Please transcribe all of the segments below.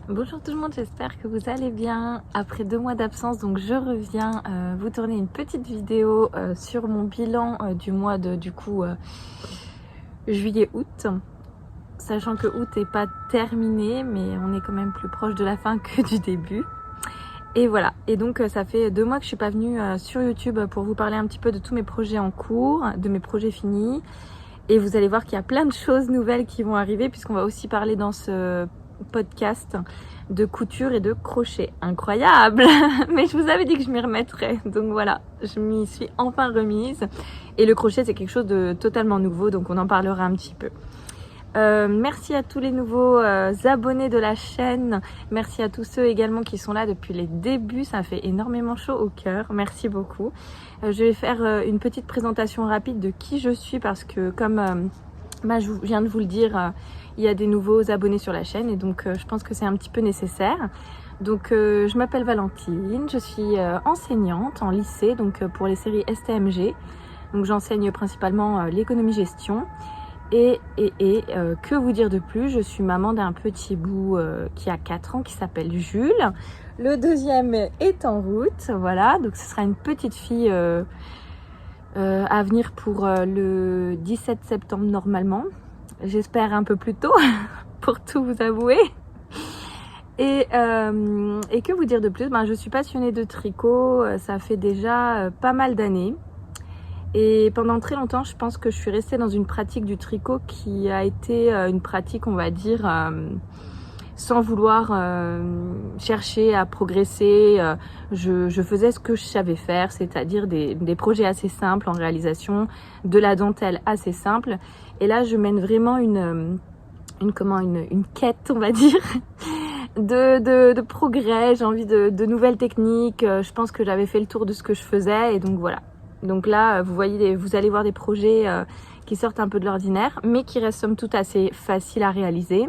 Bonjour tout le monde, j'espère que vous allez bien. Après 2 mois d'absence, donc je reviens vous tourner une petite vidéo sur mon bilan du mois de juillet-août. Sachant que août n'est pas terminé, mais on est quand même plus proche de la fin que du début. Et voilà, et donc ça fait 2 mois que je suis pas venue sur YouTube pour vous parler un petit peu de tous mes projets en cours, de mes projets finis. Et vous allez voir qu'il y a plein de choses nouvelles qui vont arriver, puisqu'on va aussi parler dans ce podcast de couture et de crochet. Incroyable. Mais je vous avais dit que je m'y remettrais, donc voilà, je m'y suis enfin remise. Et le crochet, c'est quelque chose de totalement nouveau, donc on en parlera un petit peu. Merci à tous les nouveaux abonnés de la chaîne. Merci à tous ceux également qui sont là depuis les débuts. Ça fait énormément chaud au cœur. Merci beaucoup. Je vais faire une petite présentation rapide de qui je suis parce que comme je viens de vous le dire, il y a des nouveaux abonnés sur la chaîne et donc je pense que c'est un petit peu nécessaire. Donc je m'appelle Valentine, je suis enseignante en lycée donc pour les séries STMG. Donc j'enseigne principalement l'économie-gestion. Et que vous dire de plus, je suis maman d'un petit bout qui a 4 ans qui s'appelle Jules. Le deuxième est en route, voilà, donc ce sera une petite fille à venir pour le 17 septembre normalement. J'espère un peu plus tôt, pour tout vous avouer. Et que vous dire de plus, je suis passionnée de tricot, ça fait déjà pas mal d'années. Et pendant très longtemps, je pense que je suis restée dans une pratique du tricot qui a été une pratique, on va dire, sans vouloir chercher à progresser. Je faisais ce que je savais faire, c'est-à-dire des projets assez simples en réalisation, de la dentelle assez simple. Et là, je mène vraiment une quête, on va dire, de progrès. J'ai envie de nouvelles techniques. Je pense que j'avais fait le tour de ce que je faisais et donc voilà. Donc là, vous allez voir des projets qui sortent un peu de l'ordinaire, mais qui restent somme toute assez faciles à réaliser.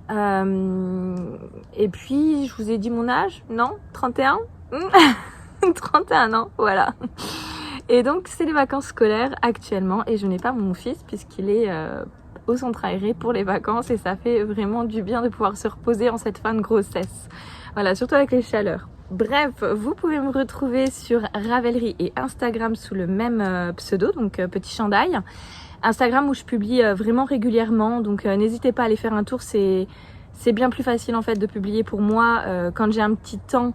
Et puis, je vous ai dit mon âge, non? 31 31 ans, voilà. Et donc, c'est les vacances scolaires actuellement, et je n'ai pas mon fils puisqu'il est au centre aéré pour les vacances, et ça fait vraiment du bien de pouvoir se reposer en cette fin de grossesse. Voilà, surtout avec les chaleurs. Bref, vous pouvez me retrouver sur Ravelry et Instagram sous le même pseudo, donc Petit Chandail. Instagram où je publie vraiment régulièrement, donc n'hésitez pas à aller faire un tour, c'est bien plus facile en fait de publier pour moi quand j'ai un petit temps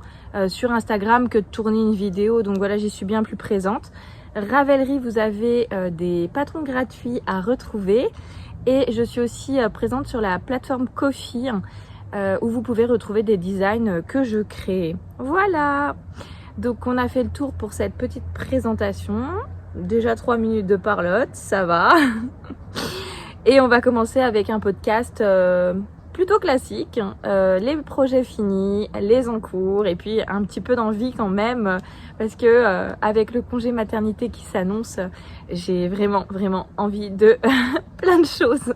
sur Instagram que de tourner une vidéo, donc voilà, j'y suis bien plus présente. Ravelry, vous avez des patrons gratuits à retrouver et je suis aussi présente sur la plateforme Ko-fi, où vous pouvez retrouver des designs que je crée. Voilà, donc on a fait le tour pour cette petite présentation. Déjà 3 minutes de parlotte, ça va. Et on va commencer avec un podcast plutôt classique. Les projets finis, les en cours et puis un petit peu d'envie quand même parce que avec le congé maternité qui s'annonce, j'ai vraiment envie de plein de choses.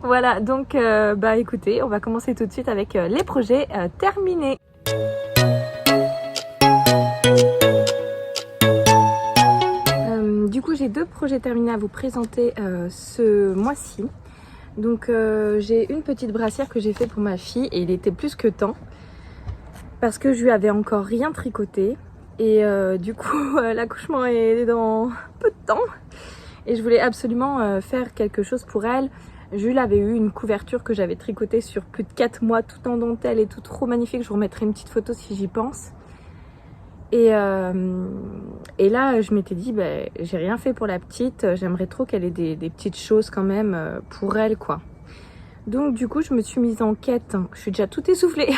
Voilà, donc écoutez, on va commencer tout de suite avec les projets terminés. Du coup, j'ai 2 projets terminés à vous présenter ce mois-ci. Donc j'ai une petite brassière que j'ai fait pour ma fille et il était plus que temps parce que je lui avais encore rien tricoté et du coup l'accouchement est dans peu de temps et je voulais absolument faire quelque chose pour elle. Jules avait eu une couverture que j'avais tricotée sur plus de 4 mois, tout en dentelle et tout trop magnifique. Je vous remettrai une petite photo si j'y pense. Et là, je m'étais dit, j'ai rien fait pour la petite. J'aimerais trop qu'elle ait des petites choses quand même pour elle, quoi. Donc du coup, je me suis mise en quête. Je suis déjà toute essoufflée.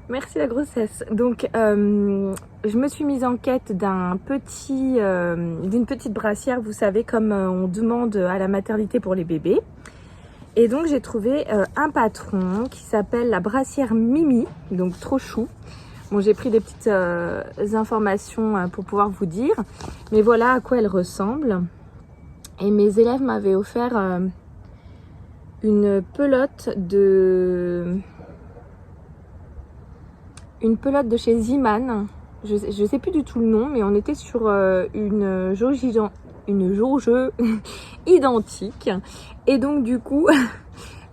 Merci la grossesse. Donc, je me suis mise en quête d'une petite brassière, vous savez, comme on demande à la maternité pour les bébés. Et donc, j'ai trouvé un patron qui s'appelle la brassière Mimi, donc trop chou. Bon, j'ai pris des petites informations pour pouvoir vous dire. Mais voilà à quoi elle ressemble. Et mes élèves m'avaient offert une pelote de chez Ziman. Je sais plus du tout le nom, mais on était sur une jauge identique. Et donc du coup,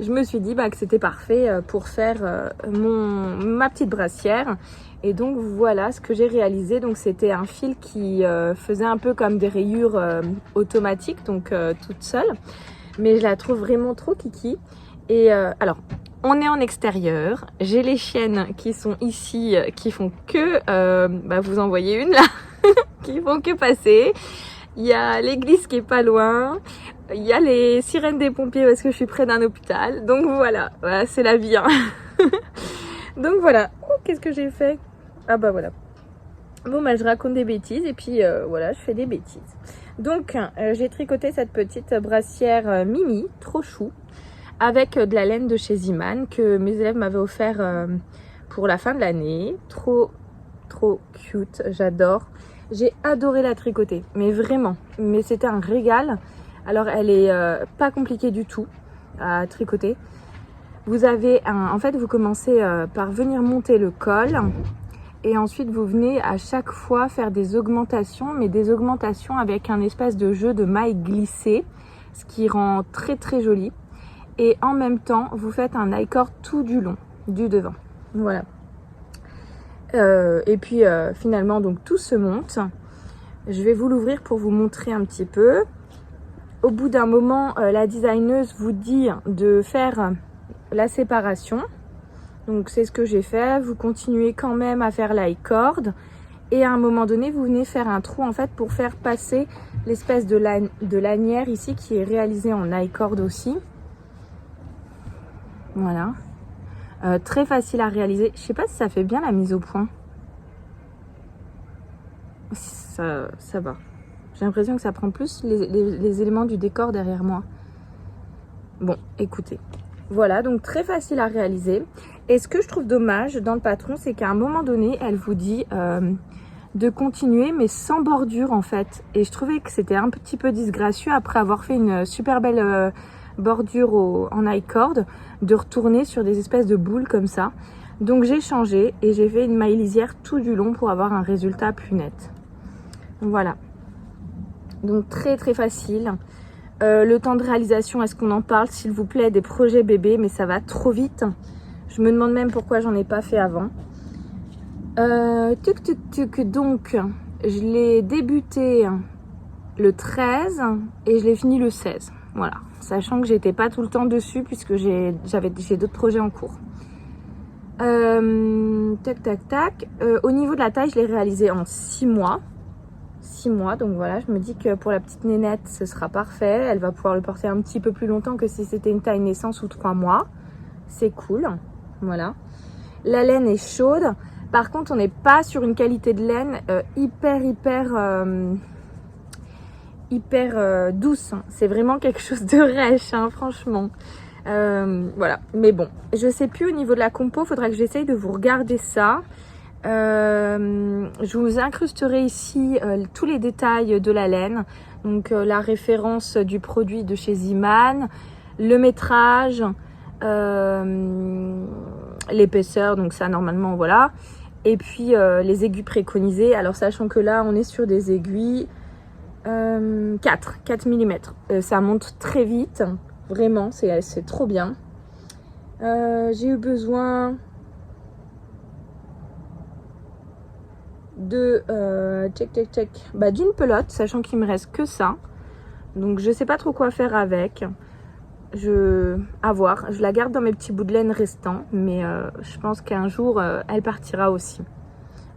je me suis dit que c'était parfait pour faire ma petite brassière. Et donc voilà ce que j'ai réalisé. Donc c'était un fil qui faisait un peu comme des rayures automatiques, donc toute seule. Mais je la trouve vraiment trop kiki. Et alors, on est en extérieur. J'ai les chiennes qui sont ici, qui font que, vous en voyez une là, qui font que passer. Il y a l'église qui est pas loin. Il y a les sirènes des pompiers parce que je suis près d'un hôpital. Donc voilà, c'est la vie. Hein. Donc voilà. Oh, qu'est-ce que j'ai fait? Ah bah voilà. Bon je raconte des bêtises et puis voilà, je fais des bêtises. Donc j'ai tricoté cette petite brassière Mimi, trop chou, avec de la laine de chez Ziman que mes élèves m'avaient offert pour la fin de l'année. Trop cute, j'adore. J'ai adoré la tricoter, mais vraiment. Mais c'était un régal. Alors elle est pas compliquée du tout à tricoter. Vous avez en fait vous commencez par venir monter le col. Et ensuite, vous venez à chaque fois faire des augmentations, mais des augmentations avec un espèce de jeu de mailles glissées, ce qui rend très joli. Et en même temps, vous faites un I-cord tout du long, du devant. Voilà. Et puis, finalement, donc tout se monte. Je vais vous l'ouvrir pour vous montrer un petit peu. Au bout d'un moment, la designeuse vous dit de faire la séparation. Donc c'est ce que j'ai fait, vous continuez quand même à faire l'i-cord et à un moment donné vous venez faire un trou en fait pour faire passer l'espèce de lanière ici qui est réalisée en i-cord aussi. Voilà, très facile à réaliser. Je sais pas si ça fait bien la mise au point. Ça va. J'ai l'impression que ça prend plus les éléments du décor derrière moi. Bon, écoutez. Voilà, donc très facile à réaliser. Et ce que je trouve dommage dans le patron, c'est qu'à un moment donné, elle vous dit de continuer, mais sans bordure en fait. Et je trouvais que c'était un petit peu disgracieux, après avoir fait une super belle bordure en i-cord, de retourner sur des espèces de boules comme ça. Donc j'ai changé et j'ai fait une maille lisière tout du long pour avoir un résultat plus net. Voilà. Donc très facile. Le temps de réalisation, est-ce qu'on en parle s'il vous plaît, des projets bébés, mais ça va trop vite. Je me demande même pourquoi j'en ai pas fait avant. Donc je l'ai débuté le 13 et je l'ai fini le 16. Voilà, sachant que j'étais pas tout le temps dessus puisque j'ai d'autres projets en cours. Au niveau de la taille, je l'ai réalisé en 6 mois. 6 mois, donc voilà, je me dis que pour la petite nénette ce sera parfait, elle va pouvoir le porter un petit peu plus longtemps que si c'était une taille naissance ou 3 mois, c'est cool. Voilà, la laine est chaude, par contre on n'est pas sur une qualité de laine hyper douce, c'est vraiment quelque chose de rêche, hein, franchement. Voilà, mais bon, je sais plus au niveau de la compo, faudra que j'essaye de vous regarder ça. Je vous incrusterai ici tous les détails de la laine, donc la référence du produit de chez Ziman, le métrage, l'épaisseur, donc ça normalement voilà, et puis les aiguilles préconisées. Alors sachant que là on est sur des aiguilles 4 mm, ça monte très vite, vraiment c'est trop bien. J'ai eu besoin de d'une pelote, sachant qu'il me reste que ça, donc je sais pas trop quoi faire avec. À voir, je la garde dans mes petits bouts de laine restants, mais je pense qu'un jour elle partira aussi.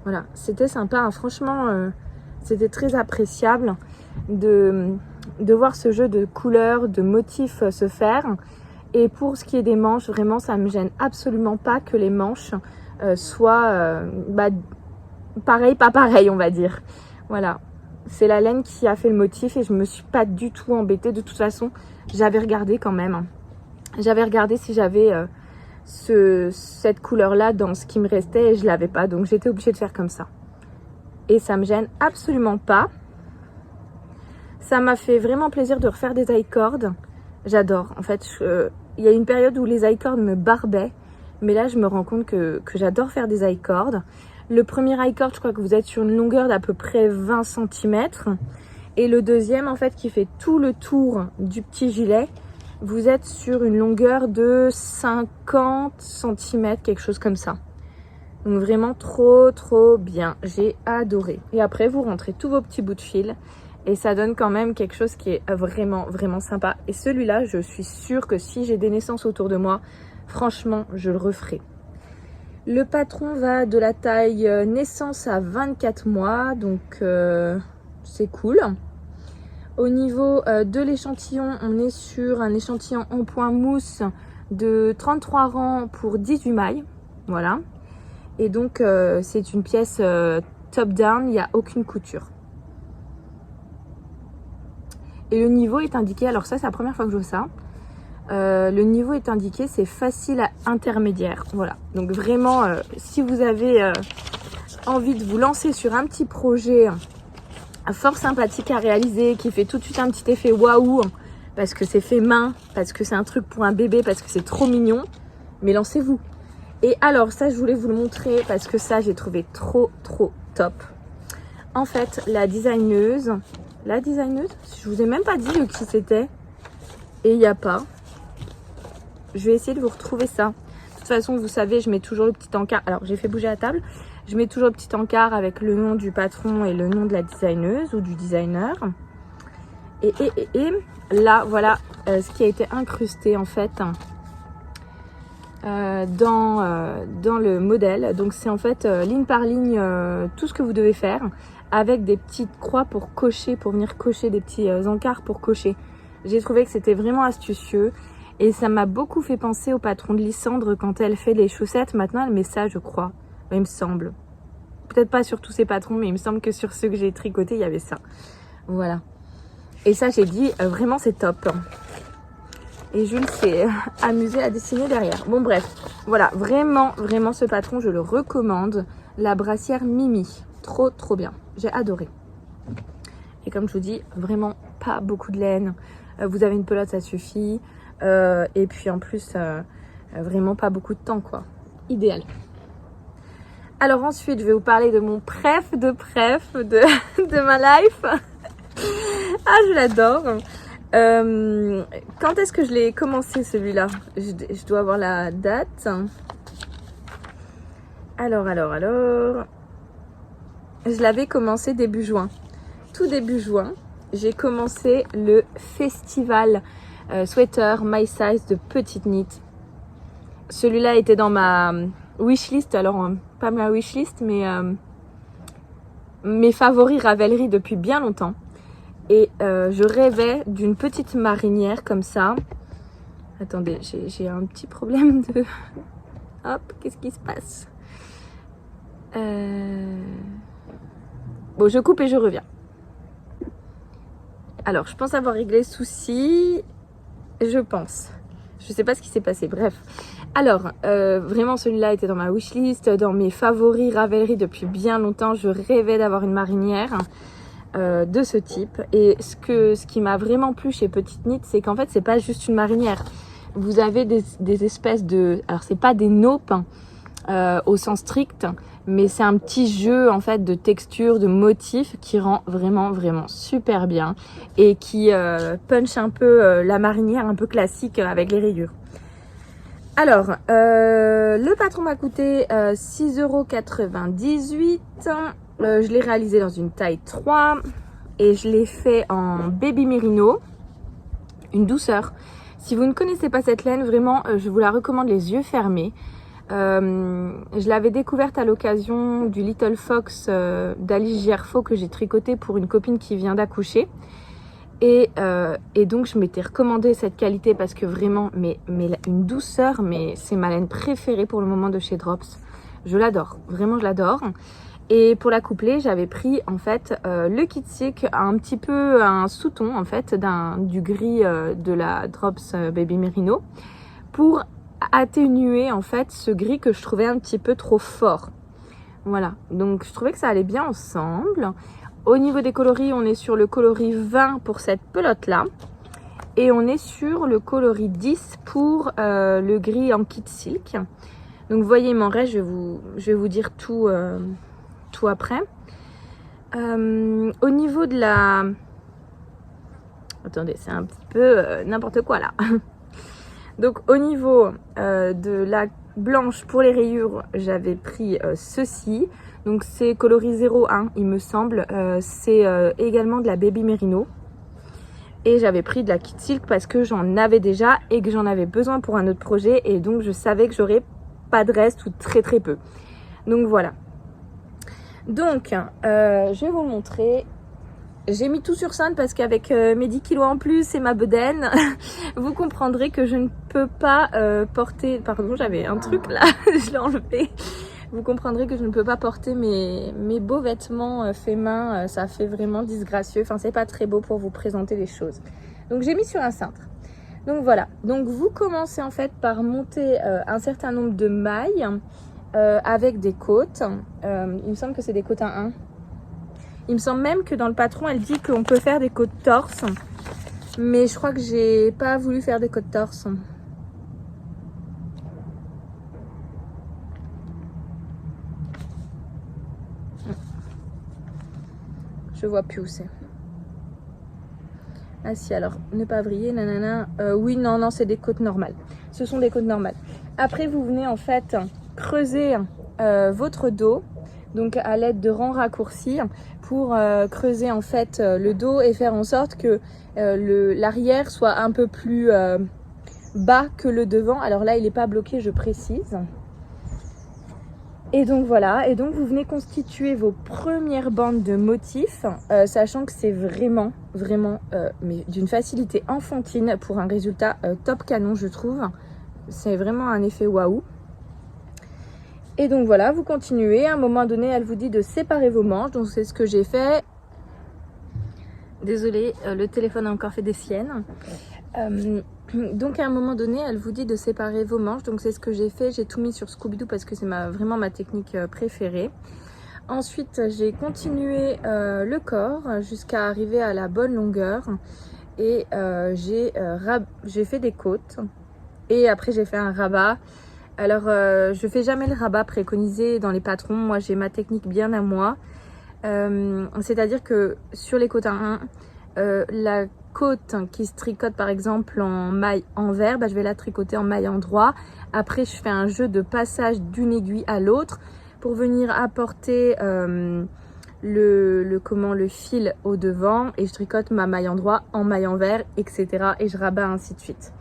Voilà, c'était sympa, hein. Franchement c'était très appréciable de voir ce jeu de couleurs, de motifs se faire. Et pour ce qui est des manches, vraiment ça me gêne absolument pas que les manches soient pareil, pas pareil, on va dire. Voilà, c'est la laine qui a fait le motif et je me suis pas du tout embêtée. De toute façon, j'avais regardé quand même. J'avais regardé si j'avais cette couleur-là dans ce qui me restait et je l'avais pas. Donc j'étais obligée de faire comme ça. Et ça me gêne absolument pas. Ça m'a fait vraiment plaisir de refaire des i-cord. J'adore. En fait, il y a une période où les i-cord me barbaient. Mais là, je me rends compte que j'adore faire des i-cord. Le premier i-cord, je crois que vous êtes sur une longueur d'à peu près 20 cm. Et le deuxième, en fait, qui fait tout le tour du petit gilet, vous êtes sur une longueur de 50 cm, quelque chose comme ça. Donc vraiment trop bien, j'ai adoré. Et après vous rentrez tous vos petits bouts de fil et ça donne quand même quelque chose qui est vraiment sympa. Et celui-là, je suis sûre que si j'ai des naissances autour de moi, franchement, je le referai. Le patron va de la taille naissance à 24 mois, donc c'est cool. Au niveau de l'échantillon, on est sur un échantillon en point mousse de 33 rangs pour 18 mailles. Voilà. Et donc, c'est une pièce top-down, il n'y a aucune couture. Et le niveau est indiqué, alors ça, c'est la première fois que je vois ça. Le niveau est indiqué, c'est facile à intermédiaire. Voilà. Donc vraiment, si vous avez envie de vous lancer sur un petit projet fort sympathique à réaliser, qui fait tout de suite un petit effet waouh, parce que c'est fait main, parce que c'est un truc pour un bébé, parce que c'est trop mignon, mais lancez-vous. Et alors ça, je voulais vous le montrer parce que ça, j'ai trouvé trop top. En fait, la designeuse, je vous ai même pas dit qui c'était, et il n'y a pas. Je vais essayer de vous retrouver ça. De toute façon, vous savez, je mets toujours le petit encart. Alors, j'ai fait bouger la table. Je mets toujours le petit encart avec le nom du patron et le nom de la designeuse ou du designer. Et là, voilà ce qui a été incrusté en fait dans le modèle. Donc, c'est en fait ligne par ligne tout ce que vous devez faire avec des petites croix pour cocher, pour venir cocher des petits encarts pour cocher. J'ai trouvé que c'était vraiment astucieux. Et ça m'a beaucoup fait penser au patron de Lysandre quand elle fait les chaussettes. Maintenant, elle met ça, je crois. Il me semble. Peut-être pas sur tous ses patrons, mais il me semble que sur ceux que j'ai tricotés, il y avait ça. Voilà. Et ça, j'ai dit, vraiment, c'est top. Et Jules s'est amusé à dessiner derrière. Bon, bref. Voilà. Vraiment, ce patron, je le recommande. La brassière Mimi. Trop bien. J'ai adoré. Et comme je vous dis, vraiment pas beaucoup de laine. Vous avez une pelote, ça suffit. Et puis en plus, vraiment pas beaucoup de temps, quoi. Idéal. Alors ensuite, je vais vous parler de mon préf de ma life. Ah, je l'adore. Quand est-ce que je l'ai commencé celui-là? Je dois avoir la date. Alors. Je l'avais commencé début juin. Tout début juin, j'ai commencé le festival sweater My Size de Petite Knit. Celui-là était dans ma wishlist, alors pas ma wishlist, mais mes favoris Ravelry depuis bien longtemps. Et je rêvais d'une petite marinière comme ça. Attendez, j'ai un petit problème de... Hop, qu'est-ce qui se passe? Bon, je coupe et je reviens. Alors, je pense avoir réglé le souci. Je pense. Je sais pas ce qui s'est passé. Bref. Alors, vraiment, celui-là était dans ma wishlist, dans mes favoris Ravelry depuis bien longtemps. Je rêvais d'avoir une marinière de ce type. Et ce qui m'a vraiment plu chez Petite Knit, c'est qu'en fait, c'est pas juste une marinière. Vous avez des espèces de... Alors, c'est pas des naupes au sens strict, mais c'est un petit jeu en fait de texture, de motifs qui rend vraiment super bien et qui punch un peu la marinière un peu classique avec les rayures. Alors, le patron m'a coûté 6,98 €. Je l'ai réalisé dans une taille 3 et je l'ai fait en baby merino, une douceur. Si vous ne connaissez pas cette laine, vraiment, je vous la recommande les yeux fermés. Je l'avais découverte à l'occasion du Little Fox d'Alice Gerfaux que j'ai tricoté pour une copine qui vient d'accoucher. Et donc je m'étais recommandé cette qualité parce que vraiment, mais une douceur, mais c'est ma laine préférée pour le moment de chez Drops. Je l'adore, vraiment je l'adore. Et pour la coupler, j'avais pris en fait le Kit Silk, un petit peu un sous-ton en fait du gris de la Drops Baby Merino pour atténuer en fait ce gris que je trouvais un petit peu trop fort. Voilà, donc je trouvais que ça allait bien ensemble. Au niveau des coloris, on est sur le coloris 20 pour cette pelote là et on est sur le coloris 10 pour le gris en Kit Silk. Donc vous voyez, il m'en reste, je vais vous dire tout après. Au niveau de la... Attendez, c'est un petit peu n'importe quoi là. Donc au niveau de la blanche pour les rayures, j'avais pris ceci. Donc c'est coloris 01 il me semble. C'est également de la Baby Merino. Et j'avais pris de la Kid Silk parce que j'en avais déjà et que j'en avais besoin pour un autre projet. Et donc je savais que j'aurais pas de reste ou très très peu. Donc voilà. Donc je vais vous le montrer. J'ai mis tout sur scène parce qu'avec mes 10 kilos en plus et ma bedaine, vous comprendrez que je ne peux pas porter... Pardon, j'avais un truc là, je l'ai enlevé. Vous comprendrez que je ne peux pas porter mes beaux vêtements faits main. Ça fait vraiment disgracieux. Enfin, c'est pas très beau pour vous présenter les choses. Donc, j'ai mis sur un cintre. Donc, voilà. Donc, vous commencez en fait par monter un certain nombre de mailles avec des côtes. Il me semble que c'est des côtes à 1. Il me semble même que dans le patron, elle dit qu'on peut faire des côtes torse. Mais je crois que j'ai pas voulu faire des côtes torse. Je vois plus où c'est. Ah si, alors, ne pas vriller, nanana. Oui, non, c'est des côtes normales. Ce sont des côtes normales. Après, vous venez en fait creuser votre dos. Donc à l'aide de rangs raccourcis pour creuser en fait le dos et faire en sorte que l'arrière soit un peu plus bas que le devant. Alors là, il n'est pas bloqué, je précise. Et donc voilà, et donc vous venez constituer vos premières bandes de motifs, sachant que c'est vraiment, mais d'une facilité enfantine pour un résultat top canon, je trouve. C'est vraiment un effet waouh. Et donc voilà, vous continuez. À un moment donné, elle vous dit de séparer vos manches, donc c'est ce que j'ai fait. Désolée, le téléphone a encore fait des siennes. Donc à un moment donné, elle vous dit de séparer vos manches. Donc c'est ce que j'ai fait. J'ai tout mis sur Scooby-Doo parce que c'est vraiment ma technique préférée. Ensuite, j'ai continué le corps jusqu'à arriver à la bonne longueur. Et j'ai fait des côtes. Et après, j'ai fait un rabat. Alors, je fais jamais le rabat préconisé dans les patrons. Moi, j'ai ma technique bien à moi. C'est-à-dire que sur les côtes à 1, la côte qui se tricote par exemple en maille envers, je vais la tricoter en maille endroit. Après, je fais un jeu de passage d'une aiguille à l'autre pour venir apporter le fil au devant et je tricote ma maille endroit en maille envers, etc. Et je rabats ainsi de suite.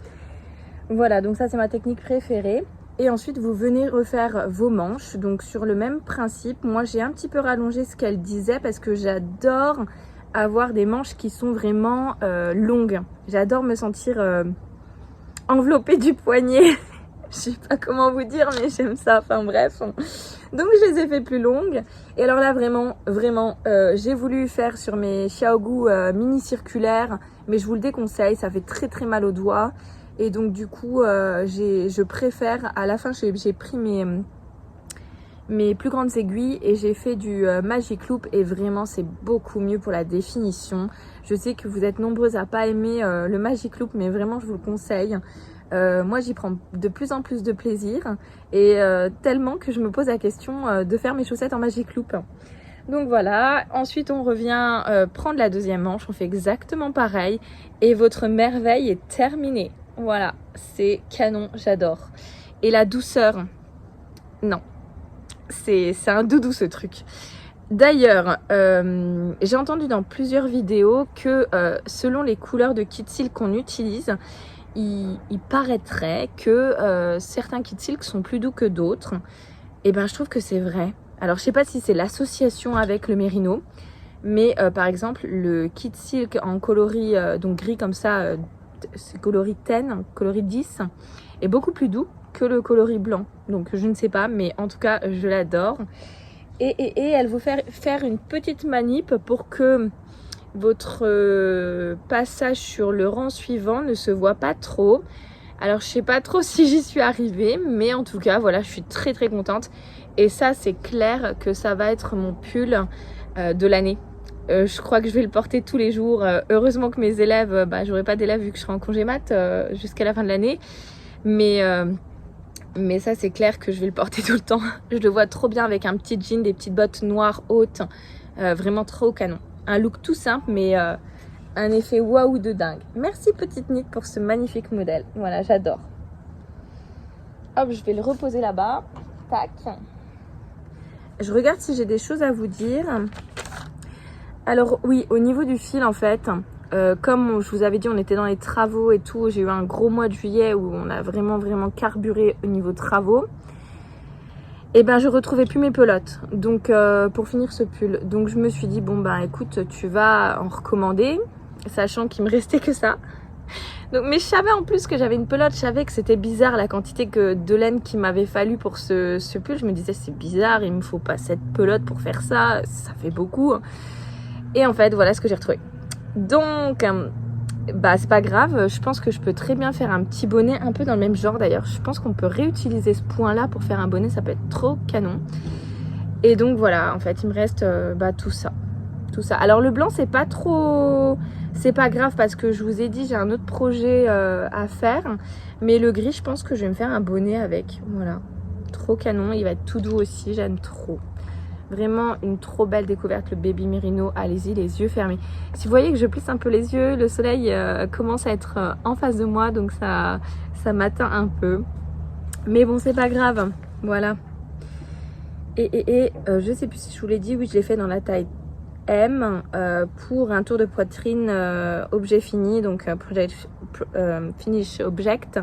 Voilà, donc ça c'est ma technique préférée. Et ensuite, vous venez refaire vos manches. Donc, sur le même principe, moi, j'ai un petit peu rallongé ce qu'elle disait parce que j'adore avoir des manches qui sont vraiment longues. J'adore me sentir enveloppée du poignet. Je sais pas comment vous dire, mais j'aime ça. Enfin, bref. Donc, je les ai fait plus longues. Et alors là, vraiment, j'ai voulu faire sur mes Xiaogu mini circulaires. Mais je vous le déconseille, ça fait très mal aux doigts. Et donc du coup, je préfère, à la fin j'ai pris mes plus grandes aiguilles et j'ai fait du Magic Loop et vraiment c'est beaucoup mieux pour la définition. Je sais que vous êtes nombreuses à pas aimer le Magic Loop, mais vraiment je vous le conseille. Moi j'y prends de plus en plus de plaisir et tellement que je me pose la question de faire mes chaussettes en Magic Loop. Donc voilà, ensuite on revient prendre la deuxième manche, on fait exactement pareil et votre merveille est terminée. Voilà, c'est canon, j'adore. Et la douceur, non, c'est un doudou ce truc. D'ailleurs, j'ai entendu dans plusieurs vidéos que selon les couleurs de Kid Silk qu'on utilise, il paraîtrait que certains Kid Silk sont plus doux que d'autres. Et ben je trouve que c'est vrai. Alors je sais pas si c'est l'association avec le mérino, mais par exemple le Kid Silk en coloris donc gris comme ça, c'est coloris 10, coloris 10, est beaucoup plus doux que le coloris blanc. Donc je ne sais pas, mais en tout cas je l'adore. Et elle vous fait faire une petite manip pour que votre passage sur le rang suivant ne se voit pas trop. Alors je sais pas trop si j'y suis arrivée, mais en tout cas voilà, je suis très contente. Et ça c'est clair que ça va être mon pull de l'année. Je crois que je vais le porter tous les jours. Heureusement que mes élèves, j'aurai pas d'élèves vu que je serai en congé mat jusqu'à la fin de l'année. Mais ça c'est clair que je vais le porter tout le temps. Je le vois trop bien avec un petit jean, des petites bottes noires hautes. Vraiment trop canon. Un look tout simple mais un effet waouh de dingue. Merci petite Nit pour ce magnifique modèle. Voilà, j'adore. Hop, je vais le reposer là-bas. Tac. Je regarde si j'ai des choses à vous dire. Alors oui, au niveau du fil en fait, comme je vous avais dit, on était dans les travaux et tout. J'ai eu un gros mois de juillet où on a vraiment carburé au niveau travaux. Et ben je retrouvais plus mes pelotes. Donc pour finir ce pull. Donc je me suis dit bon bah écoute, tu vas en recommander, sachant qu'il me restait que ça. Donc, mais je savais en plus que j'avais une pelote, je savais que c'était bizarre la quantité de laine qu'il m'avait fallu pour ce pull. Je me disais c'est bizarre, il me faut pas cette pelote pour faire ça, ça fait beaucoup. Et en fait voilà ce que j'ai retrouvé. Donc bah c'est pas grave, je pense que je peux très bien faire un petit bonnet un peu dans le même genre d'ailleurs. Je pense qu'on peut réutiliser ce point là pour faire un bonnet, ça peut être trop canon. Et donc voilà, en fait il me reste tout ça. Alors le blanc c'est pas trop... C'est pas grave parce que je vous ai dit j'ai un autre projet à faire. Mais le gris je pense que je vais me faire un bonnet avec. Voilà. Trop canon, il va être tout doux aussi, j'aime trop. Vraiment une trop belle découverte le Baby Merino. Allez-y les yeux fermés. Si vous voyez que je plisse un peu les yeux, le soleil commence à être en face de moi. Donc ça m'atteint un peu. Mais bon c'est pas grave. Voilà. Et je sais plus si je vous l'ai dit, oui je l'ai fait dans la taille M pour un tour de poitrine objet fini, donc finish object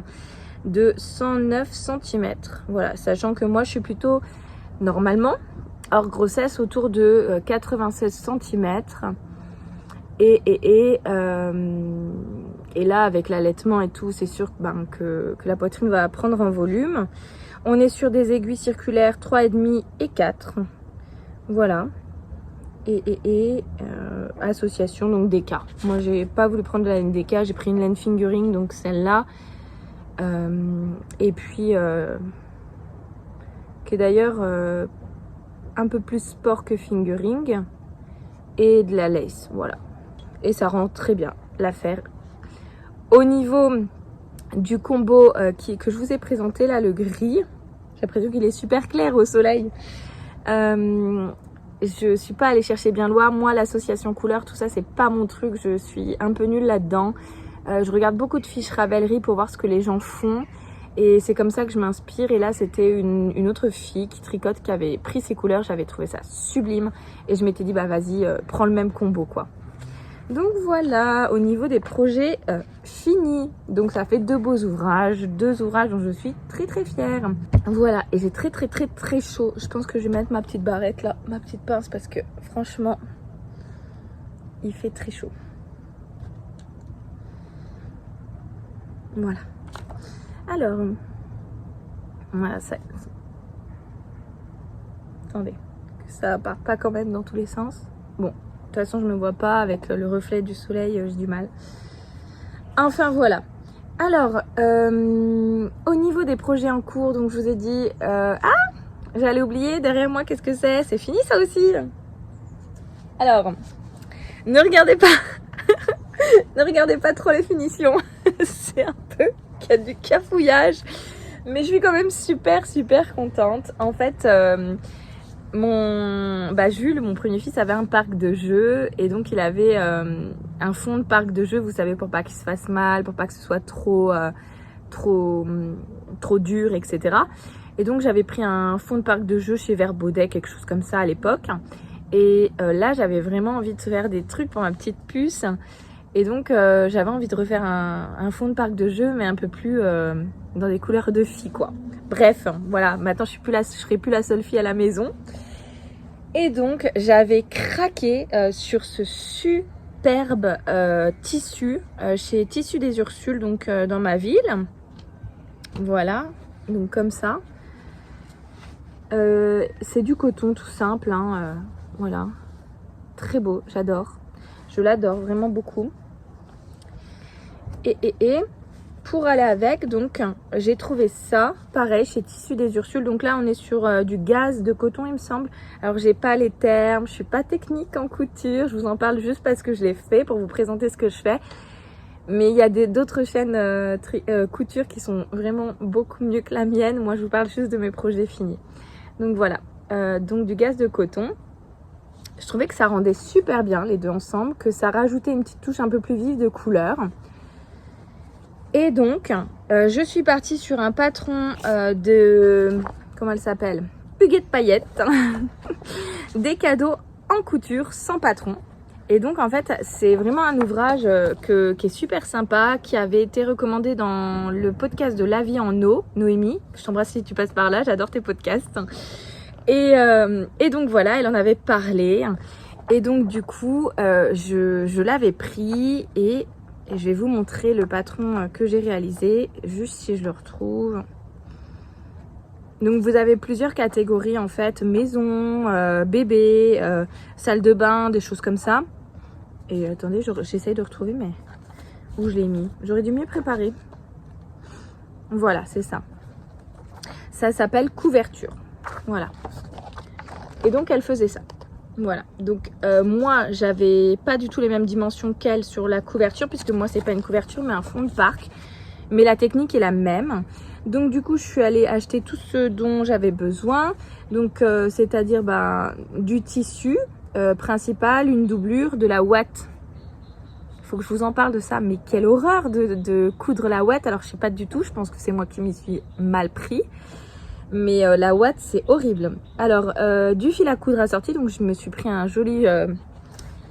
de 109 cm. Voilà, sachant que moi je suis plutôt normalement hors grossesse autour de 96 cm. Et là avec l'allaitement et tout, c'est sûr que la poitrine va prendre en volume. On est sur des aiguilles circulaires 3,5 et 4. Voilà. Association donc DK. Moi j'ai pas voulu prendre de la laine DK, j'ai pris une laine fingering, donc celle-là. Et puis qui est d'ailleurs un peu plus sport que fingering. Et de la lace, voilà. Et ça rend très bien l'affaire. Au niveau du combo que je vous ai présenté là, le gris, j'ai l'impression qu'il est super clair au soleil. Je suis pas allée chercher bien loin. Moi, l'association couleur, tout ça, c'est pas mon truc. Je suis un peu nulle là-dedans. Je regarde beaucoup de fiches Ravelry pour voir ce que les gens font. Et c'est comme ça que je m'inspire. Et là, c'était une autre fille qui tricote, qui avait pris ces couleurs. J'avais trouvé ça sublime. Et je m'étais dit, bah vas-y, prends le même combo, quoi. Donc voilà, au niveau des projets finis. Donc ça fait deux ouvrages dont je suis très fière. Voilà, et j'ai très chaud. Je pense que je vais mettre ma petite barrette là, ma petite pince, parce que franchement, il fait très chaud. Voilà. Alors, voilà, ça... Attendez, que ça part pas quand même dans tous les sens. Bon. De toute façon, je ne me vois pas avec le reflet du soleil, j'ai du mal. Enfin, voilà. Alors, au niveau des projets en cours, donc je vous ai dit... j'allais oublier, derrière moi, qu'est-ce que c'est? C'est fini ça aussi. Alors, ne regardez pas... ne regardez pas trop les finitions. C'est un peu qu'il y a du cafouillage. Mais je suis quand même super contente. En fait... Jules, mon premier fils, avait un parc de jeux et donc il avait un fond de parc de jeux, vous savez, pour pas qu'il se fasse mal, pour pas que ce soit trop dur, etc. Et donc j'avais pris un fond de parc de jeux chez Vert Baudet, quelque chose comme ça à l'époque. Et là j'avais vraiment envie de faire des trucs pour ma petite puce. Et donc j'avais envie de refaire un fond de parc de jeux, mais un peu plus dans des couleurs de filles, quoi. Bref, voilà, maintenant je serai plus la seule fille à la maison. Et donc j'avais craqué sur ce superbe tissu chez Tissus des Ursules, donc dans ma ville. Voilà, donc comme ça. C'est du coton tout simple, hein, voilà. Très beau, j'adore. Je l'adore vraiment beaucoup. Et pour aller avec, donc j'ai trouvé ça pareil chez Tissus des Ursules. Donc là on est sur du gaze de coton, il me semble. Alors j'ai pas les termes, je suis pas technique en couture, je vous en parle juste parce que je l'ai fait pour vous présenter ce que je fais. Mais il y a d'autres chaînes couture qui sont vraiment beaucoup mieux que la mienne. Moi je vous parle juste de mes projets finis. Donc voilà, donc du gaze de coton. Je trouvais que ça rendait super bien les deux ensemble, que ça rajoutait une petite touche un peu plus vive de couleur. Et donc, je suis partie sur un patron de... Comment elle s'appelle? Huguette Paillette. Des cadeaux en couture sans patron. Et donc en fait c'est vraiment un ouvrage qui est super sympa, qui avait été recommandé dans le podcast de La Vie en eau, Noémie, je t'embrasse si tu passes par là, j'adore tes podcasts. Et donc voilà, elle en avait parlé. Et donc du coup je l'avais pris et je vais vous montrer le patron que j'ai réalisé, juste si je le retrouve. Donc vous avez plusieurs catégories en fait, maison, bébé, salle de bain, des choses comme ça. Et attendez, j'essaye de retrouver, mais où je l'ai mis. J'aurais dû mieux préparer. Voilà, c'est ça. Ça s'appelle couverture. Voilà. Et donc, elle faisait ça. Voilà. Donc, moi, j'avais pas du tout les mêmes dimensions qu'elle sur la couverture, puisque moi, c'est pas une couverture, mais un fond de parc. Mais la technique est la même. Donc, du coup, je suis allée acheter tout ce dont j'avais besoin. Donc, c'est-à-dire du tissu. Principale, une doublure, de la ouate. Il faut que je vous en parle de ça, mais quelle horreur de coudre la ouate. Alors je sais pas du tout, je pense que c'est moi qui m'y suis mal pris, mais la ouate c'est horrible. Alors du fil à coudre assorti, donc je me suis pris un joli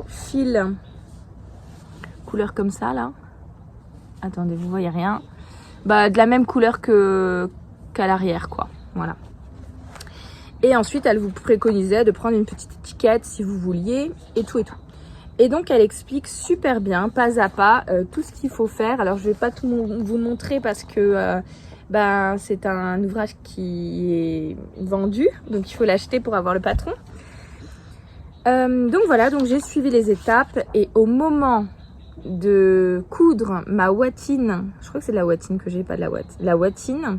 fil couleur comme ça là. Attendez, vous voyez rien. De la même couleur qu'à l'arrière quoi, voilà. Et ensuite, elle vous préconisait de prendre une petite étiquette si vous vouliez et tout et tout. Et donc, elle explique super bien, pas à pas, tout ce qu'il faut faire. Alors, je vais pas tout vous montrer parce que c'est un ouvrage qui est vendu. Donc, il faut l'acheter pour avoir le patron. Donc, voilà. Donc, j'ai suivi les étapes. Et au moment de coudre ma ouatine, je crois que c'est de la ouatine que j'ai, pas de la ouate. La ouatine.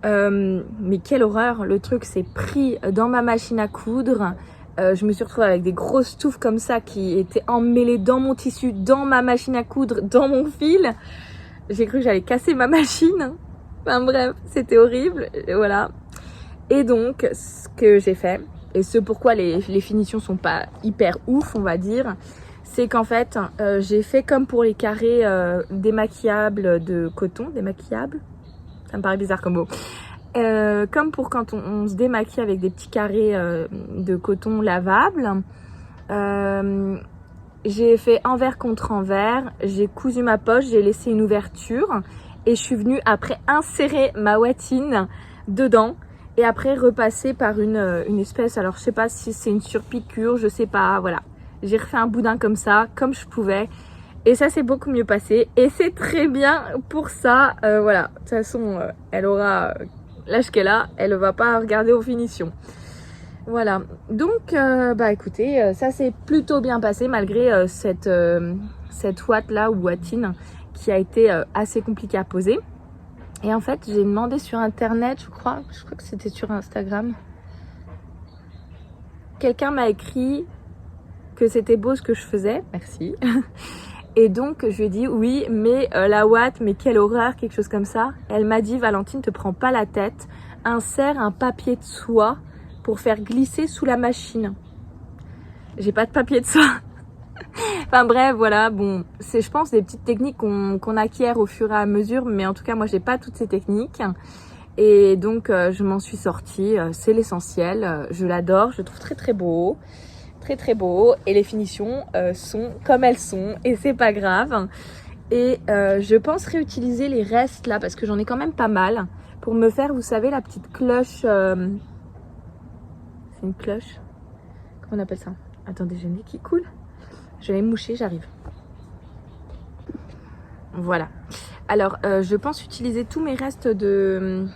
Mais quelle horreur, le truc s'est pris dans ma machine à coudre. Je me suis retrouvée avec des grosses touffes comme ça qui étaient emmêlées dans mon tissu, dans ma machine à coudre, dans mon fil. J'ai cru que j'allais casser ma machine. Enfin bref, c'était horrible, voilà. Et donc, ce que j'ai fait, et ce pourquoi les finitions sont pas hyper ouf, on va dire, c'est qu'en fait, j'ai fait comme pour les carrés démaquillables de coton, démaquillables. Ça me paraît bizarre comme mot. Comme pour quand on se démaquille avec des petits carrés de coton lavable. J'ai fait envers contre envers. J'ai cousu ma poche, j'ai laissé une ouverture. Et je suis venue après insérer ma ouatine dedans. Et après repasser par une espèce, alors je sais pas si c'est une surpiqûre, je sais pas, voilà. J'ai refait un boudin comme ça, comme je pouvais. Et ça s'est beaucoup mieux passé. Et c'est très bien pour ça. Voilà. De toute façon, elle aura l'âge qu'elle a. Elle ne va pas regarder aux finitions. Voilà. Donc, écoutez, ça s'est plutôt bien passé malgré cette ouate-là, ou ouatine, qui a été assez compliquée à poser. Et en fait, j'ai demandé sur Internet, je crois que c'était sur Instagram. Quelqu'un m'a écrit que c'était beau ce que je faisais. Merci. Et donc, je lui ai dit, oui, mais la ouate, mais quelle horreur, quelque chose comme ça. Elle m'a dit, Valentine, te prends pas la tête. Insère un papier de soie pour faire glisser sous la machine. J'ai pas de papier de soie. Enfin bref, voilà, bon, c'est je pense des petites techniques qu'on acquiert au fur et à mesure. Mais en tout cas, moi, j'ai pas toutes ces techniques. Et donc, je m'en suis sortie. C'est l'essentiel. Je l'adore, je le trouve très très beau. Très très beau, et les finitions sont comme elles sont, et c'est pas grave. Et je pense réutiliser les restes là, parce que j'en ai quand même pas mal, pour me faire, vous savez, la petite cloche. C'est une cloche, comment on appelle ça? Attendez, j'ai le nez qui coule. Je vais me moucher, j'arrive. Voilà. Alors je pense utiliser tous mes restes de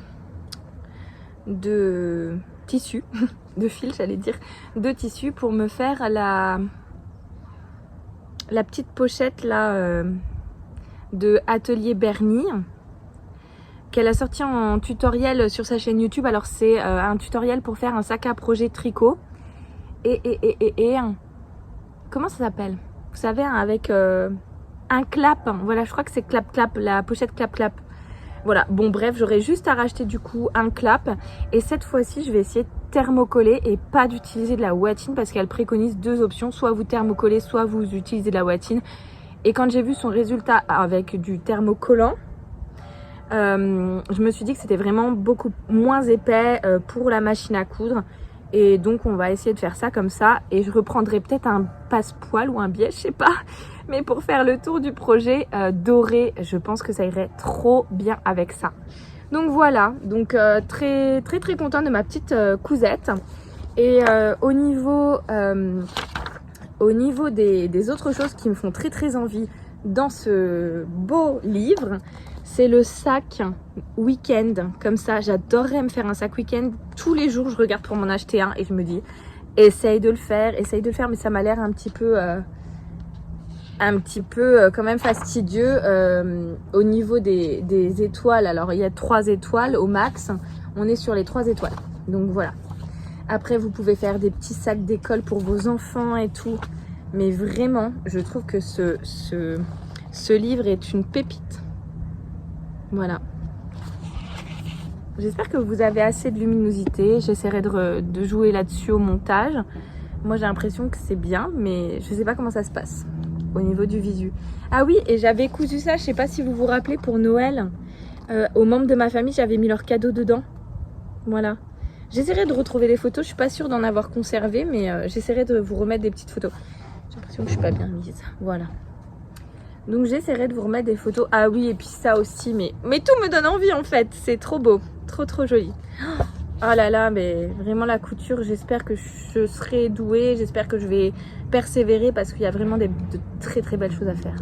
tissu, de fil j'allais dire, de tissu, pour me faire la petite pochette là de Atelier Bernie, qu'elle a sorti en tutoriel sur sa chaîne YouTube. Alors c'est un tutoriel pour faire un sac à projet tricot et comment ça s'appelle, vous savez, avec un clap, voilà, je crois que c'est clap, la pochette clap. Voilà, bon bref, j'aurais juste à racheter du coup un clap. Et cette fois-ci, je vais essayer de thermocoller et pas d'utiliser de la ouatine, parce qu'elle préconise deux options, soit vous thermocollez, soit vous utilisez de la ouatine. Et quand j'ai vu son résultat avec du thermocollant, je me suis dit que c'était vraiment beaucoup moins épais pour la machine à coudre. Et donc on va essayer de faire ça comme ça. Et je reprendrai peut-être un passepoil ou un biais, je sais pas. Mais pour faire le tour du projet doré, je pense que ça irait trop bien avec ça. Donc voilà, donc très contente de ma petite cousette. Et au niveau des autres choses qui me font très envie dans ce beau livre, c'est le sac week-end. Comme ça, j'adorerais me faire un sac week-end. Tous les jours, je regarde pour m'en acheter un et je me dis, essaye de le faire, mais ça m'a l'air un petit peu quand même fastidieux au niveau des étoiles. Alors, il y a 3 étoiles au max. On est sur les 3 étoiles. Donc voilà. Après, vous pouvez faire des petits sacs d'école pour vos enfants et tout. Mais vraiment, je trouve que ce livre est une pépite. Voilà. J'espère que vous avez assez de luminosité. J'essaierai de jouer là-dessus au montage. Moi, j'ai l'impression que c'est bien, mais je ne sais pas comment ça se passe au niveau du visu. Ah oui, et j'avais cousu ça, je ne sais pas si vous vous rappelez, pour Noël. Aux membres de ma famille, j'avais mis leurs cadeaux dedans. Voilà. J'essaierai de retrouver les photos. Je suis pas sûre d'en avoir conservé, mais j'essaierai de vous remettre des petites photos. J'ai l'impression que je suis pas bien mise. Voilà. Donc j'essaierai de vous remettre des photos. Ah oui, et puis ça aussi, mais tout me donne envie en fait. C'est trop beau, trop joli. Oh là là, mais vraiment la couture, j'espère que je serai douée. J'espère que je vais persévérer parce qu'il y a vraiment de très belles choses à faire.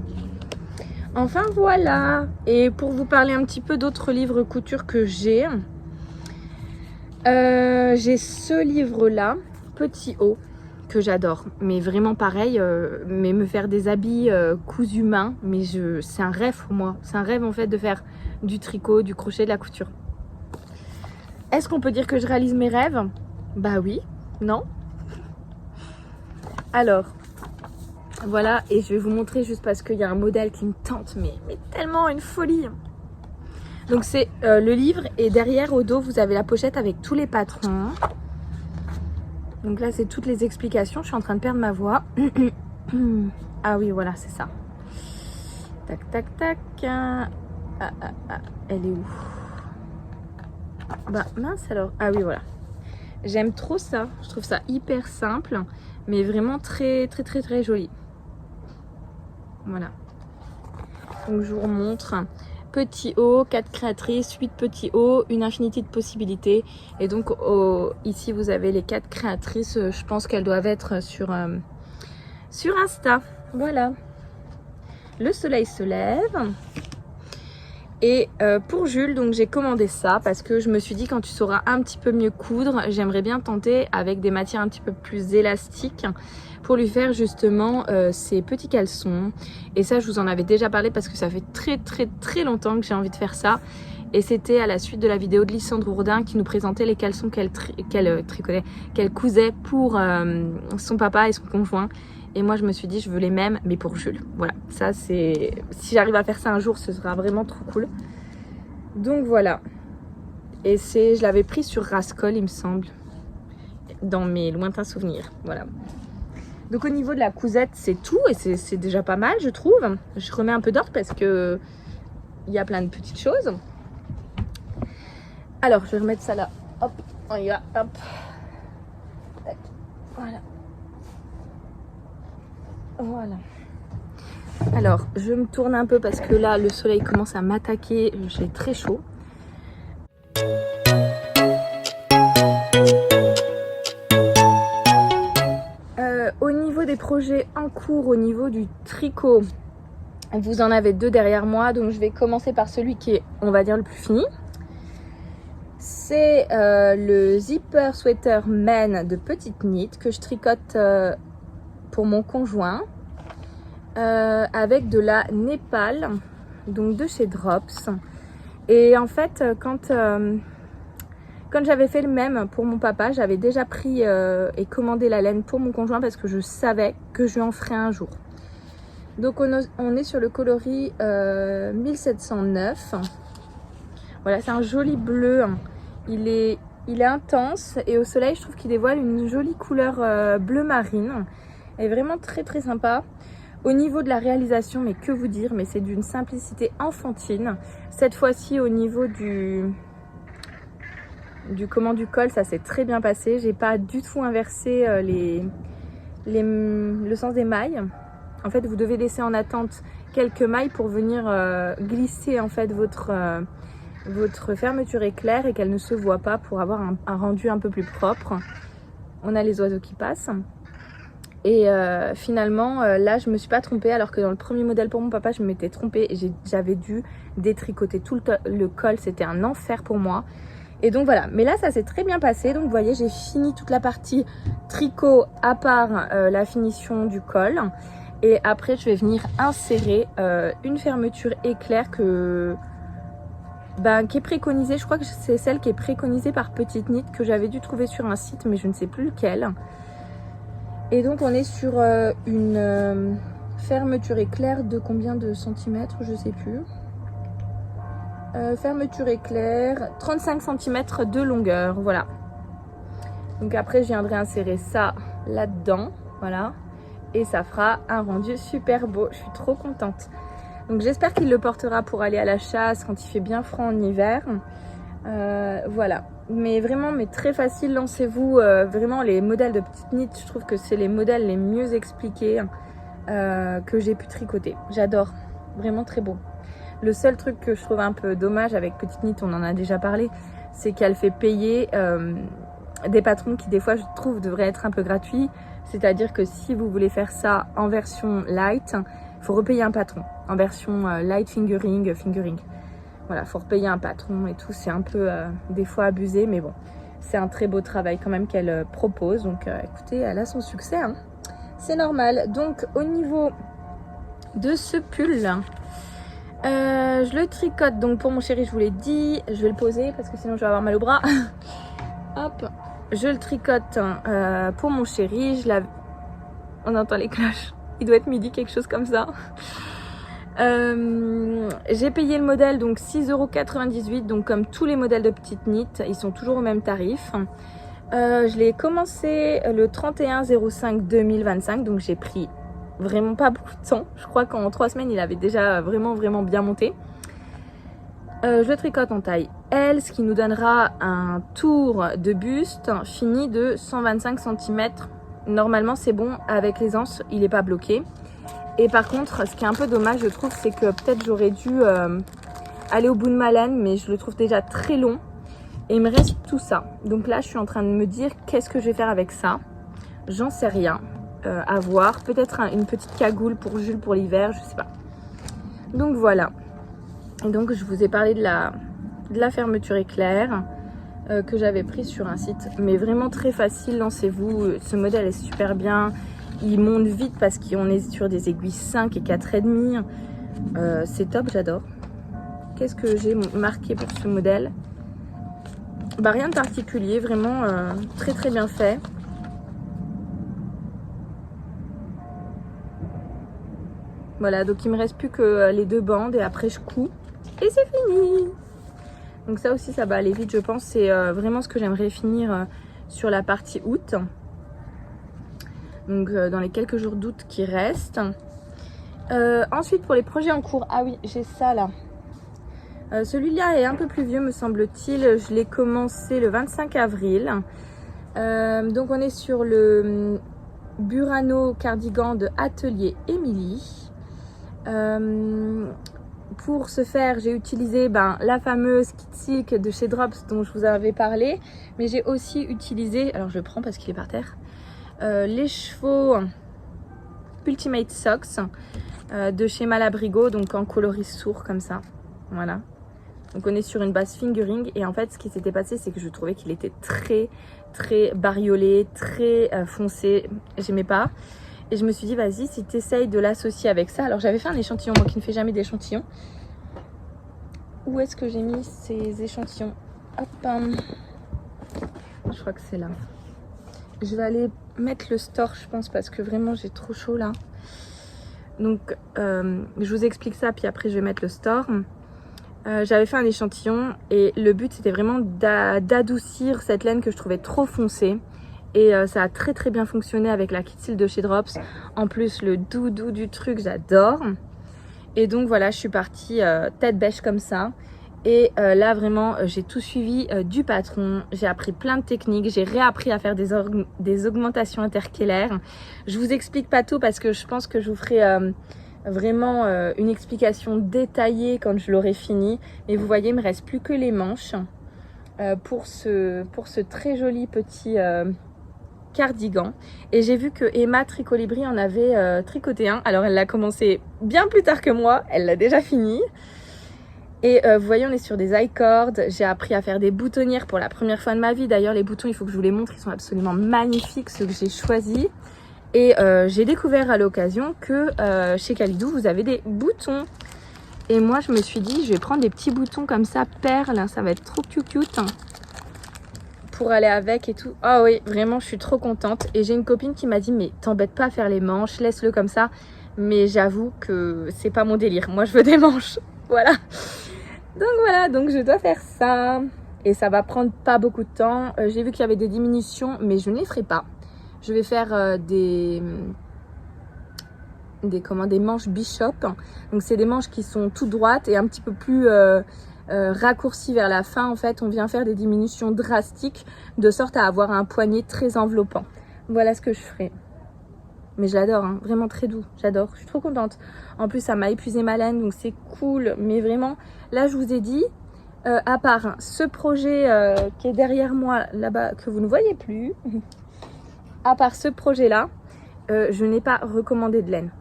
Enfin voilà. Et pour vous parler un petit peu d'autres livres couture que j'ai ce livre-là, Petit Haut, que j'adore. Mais vraiment pareil, mais me faire des habits cousus main, mais c'est un rêve pour moi. C'est un rêve en fait de faire du tricot, du crochet, de la couture. Est-ce qu'on peut dire que je réalise mes rêves? Bah oui, non? Alors, voilà, et je vais vous montrer juste parce qu'il y a un modèle qui me tente, mais tellement une folie. Donc c'est le livre et derrière au dos vous avez la pochette avec tous les patrons. Donc là c'est toutes les explications. Je suis en train de perdre ma voix. Ah oui voilà c'est ça. Tac. Elle est où? Bah mince alors. Ah oui voilà. J'aime trop ça. Je trouve ça hyper simple. Mais vraiment très joli. Voilà. Donc je vous remontre. Petit haut, 4 créatrices, 8 petits hauts, une infinité de possibilités. Et donc ici vous avez les 4 créatrices. Je pense qu'elles doivent être sur Insta. Voilà. Le soleil se lève. Et pour Jules, donc j'ai commandé ça parce que je me suis dit quand tu sauras un petit peu mieux coudre, j'aimerais bien tenter avec des matières un petit peu plus élastiques pour lui faire justement ses petits caleçons. Et ça je vous en avais déjà parlé parce que ça fait très longtemps que j'ai envie de faire ça. Et c'était à la suite de la vidéo de Lysandre Ourdin qui nous présentait les caleçons qu'elle cousait pour son papa et son conjoint. Et moi je me suis dit je veux les mêmes mais pour Jules. Voilà, ça c'est... Si j'arrive à faire ça un jour ce sera vraiment trop cool. Donc voilà. Et je l'avais pris sur Rascol il me semble. Dans mes lointains souvenirs. Voilà. Donc au niveau de la cousette c'est tout et c'est déjà pas mal je trouve. Je remets un peu d'ordre parce que il y a plein de petites choses. Alors je vais remettre ça là. Hop, on y va. Hop. Voilà. Voilà. Alors, je me tourne un peu parce que là, le soleil commence à m'attaquer. J'ai très chaud. Au niveau des projets en cours, au niveau du tricot, vous en avez 2 derrière moi. Donc, je vais commencer par celui qui est, on va dire, le plus fini. C'est le zipper sweater men de Petite Knit que je tricote pour mon conjoint avec de la Népal, donc de chez Drops. Et en fait quand j'avais fait le même pour mon papa, j'avais déjà pris et commandé la laine pour mon conjoint parce que je savais que je en ferais un jour. Donc on est sur le coloris 1709. Voilà, c'est un joli bleu. Il est intense et au soleil je trouve qu'il dévoile une jolie couleur bleu marine. Elle est vraiment très sympa. Au niveau de la réalisation, mais que vous dire, mais c'est d'une simplicité enfantine. Cette fois-ci, au niveau du col, ça s'est très bien passé. J'ai pas du tout inversé le sens des mailles. En fait, vous devez laisser en attente quelques mailles pour venir glisser en fait votre fermeture éclair et qu'elle ne se voit pas pour avoir un rendu un peu plus propre. On a les oiseaux qui passent. Et finalement, là, je me suis pas trompée, alors que dans le premier modèle pour mon papa, je m'étais trompée et j'avais dû détricoter tout le col. C'était un enfer pour moi. Et donc voilà, mais là, ça s'est très bien passé. Donc vous voyez, j'ai fini toute la partie tricot à part la finition du col. Et après, je vais venir insérer une fermeture éclair qui est préconisée. Je crois que c'est celle qui est préconisée par Petite Knit, que j'avais dû trouver sur un site, mais je ne sais plus lequel. Et donc, on est sur une fermeture éclair de combien de centimètres, je ne sais plus. Fermeture éclair, 35 cm de longueur, voilà. Donc après, je viendrai insérer ça là-dedans, voilà. Et ça fera un rendu super beau, je suis trop contente. Donc j'espère qu'il le portera pour aller à la chasse quand il fait bien froid en hiver. Voilà, mais vraiment, mais très facile, lancez-vous. Vraiment, les modèles de Petite Knit, je trouve que c'est les modèles les mieux expliqués que j'ai pu tricoter. J'adore, vraiment très beau. Le seul truc que je trouve un peu dommage avec Petite Knit, on en a déjà parlé, c'est qu'elle fait payer des patrons qui des fois je trouve devraient être un peu gratuits. C'est-à-dire que si vous voulez faire ça en version light, il faut repayer un patron. En version light fingering. Voilà, il faut repayer un patron et tout. C'est un peu des fois abusé, mais bon. C'est un très beau travail quand même qu'elle propose. Donc écoutez, elle a son succès, hein. C'est normal. Donc au niveau de ce pull, je le tricote. Donc pour mon chéri, je vous l'ai dit. Je vais le poser parce que sinon je vais avoir mal au bras. Hop. Je le tricote pour mon chéri. On entend les cloches. Il doit être midi, quelque chose comme ça. J'ai payé le modèle donc 6,98 €. Donc comme tous les modèles de Petite Knit, ils sont toujours au même tarif. Je l'ai commencé le 31/05/2025. Donc j'ai pris vraiment pas beaucoup de temps. Je crois qu'en 3 semaines, il avait déjà vraiment bien monté. Je le tricote en taille L, ce qui nous donnera un tour de buste fini de 125 cm. Normalement, c'est bon. Avec les anses, il n'est pas bloqué. Et par contre, ce qui est un peu dommage, je trouve, c'est que peut-être j'aurais dû aller au bout de ma laine, mais je le trouve déjà très long. Et il me reste tout ça. Donc là, je suis en train de me dire qu'est-ce que je vais faire avec ça. J'en sais rien. À voir. Peut-être une petite cagoule pour Jules pour l'hiver, je sais pas. Donc voilà. Et donc je vous ai parlé de la fermeture éclair que j'avais prise sur un site. Mais vraiment très facile, lancez-vous. Ce modèle est super bien. Il monte vite parce qu'on est sur des aiguilles 5 et 4,5. C'est top, j'adore. Qu'est-ce que j'ai marqué pour ce modèle? Bah rien de particulier, vraiment très bien fait. Voilà, donc il me reste plus que les 2 bandes et après je couds et c'est fini. Donc ça aussi, ça va aller vite, je pense. C'est vraiment ce que j'aimerais finir sur la partie août. Donc dans les quelques jours d'août qui restent. Ensuite, pour les projets en cours, ah oui, j'ai ça là. Celui-là est un peu plus vieux, me semble-t-il. Je l'ai commencé le 25 avril. Donc on est sur le Burano cardigan de Atelier Émilie. Pour ce faire, j'ai utilisé la fameuse Kitsik de chez Drops dont je vous avais parlé, mais j'ai aussi utilisé, alors je le prends parce qu'il est par terre, les chevaux Ultimate Socks de chez Malabrigo, donc en coloris sourd comme ça, voilà. Donc on est sur une base fingering et en fait ce qui s'était passé, c'est que je trouvais qu'il était très bariolé, très foncé, j'aimais pas. Et je me suis dit, vas-y, si tu essayes de l'associer avec ça. Alors, j'avais fait un échantillon, moi qui ne fais jamais d'échantillon. Où est-ce que j'ai mis ces échantillons? Hop, je crois que c'est là. Je vais aller mettre le store, je pense, parce que vraiment, j'ai trop chaud là. Donc, je vous explique ça, puis après, je vais mettre le store. J'avais fait un échantillon et le but, c'était vraiment d'adoucir cette laine que je trouvais trop foncée. Et ça a très très bien fonctionné avec la Kit Seal de chez Drops. En plus le doudou du truc, j'adore. Et donc voilà, je suis partie tête bêche comme ça. Et là vraiment j'ai tout suivi du patron, j'ai appris plein de techniques, j'ai réappris à faire des augmentations intercalaires. Je vous explique pas tout parce que je pense que je vous ferai vraiment une explication détaillée quand je l'aurai fini. Mais vous voyez, il me reste plus que les manches pour ce très joli petit cardigan. Et j'ai vu que Emma Tricolibri en avait tricoté un. Alors elle l'a commencé bien plus tard que moi, elle l'a déjà fini. Et vous voyez, on est sur des I-cords. J'ai appris à faire des boutonnières pour la première fois de ma vie. D'ailleurs, les boutons, il faut que je vous les montre. Ils sont absolument magnifiques, ceux que j'ai choisis. Et j'ai découvert à l'occasion que chez Kalidou, vous avez des boutons. Et moi, je me suis dit, je vais prendre des petits boutons comme ça, perles. Ça va être trop cute pour aller avec et tout. Ah oui, vraiment, je suis trop contente. Et j'ai une copine qui m'a dit, mais t'embête pas à faire les manches, laisse-le comme ça. Mais j'avoue que c'est pas mon délire. Moi, je veux des manches. Voilà. Donc voilà, donc je dois faire ça et ça va prendre pas beaucoup de temps. J'ai vu qu'il y avait des diminutions, mais je ne les ferai pas. Je vais faire des manches bishop. Donc c'est des manches qui sont tout droites et un petit peu plus raccourcies vers la fin. En fait, on vient faire des diminutions drastiques de sorte à avoir un poignet très enveloppant. Voilà ce que je ferai. Mais je l'adore, hein, vraiment très doux, j'adore, je suis trop contente. En plus, ça m'a épuisé ma laine, donc c'est cool. Mais vraiment, là, je vous ai dit, à part ce projet qui est derrière moi, là-bas, que vous ne voyez plus, à part ce projet-là, je n'ai pas recommandé de laine.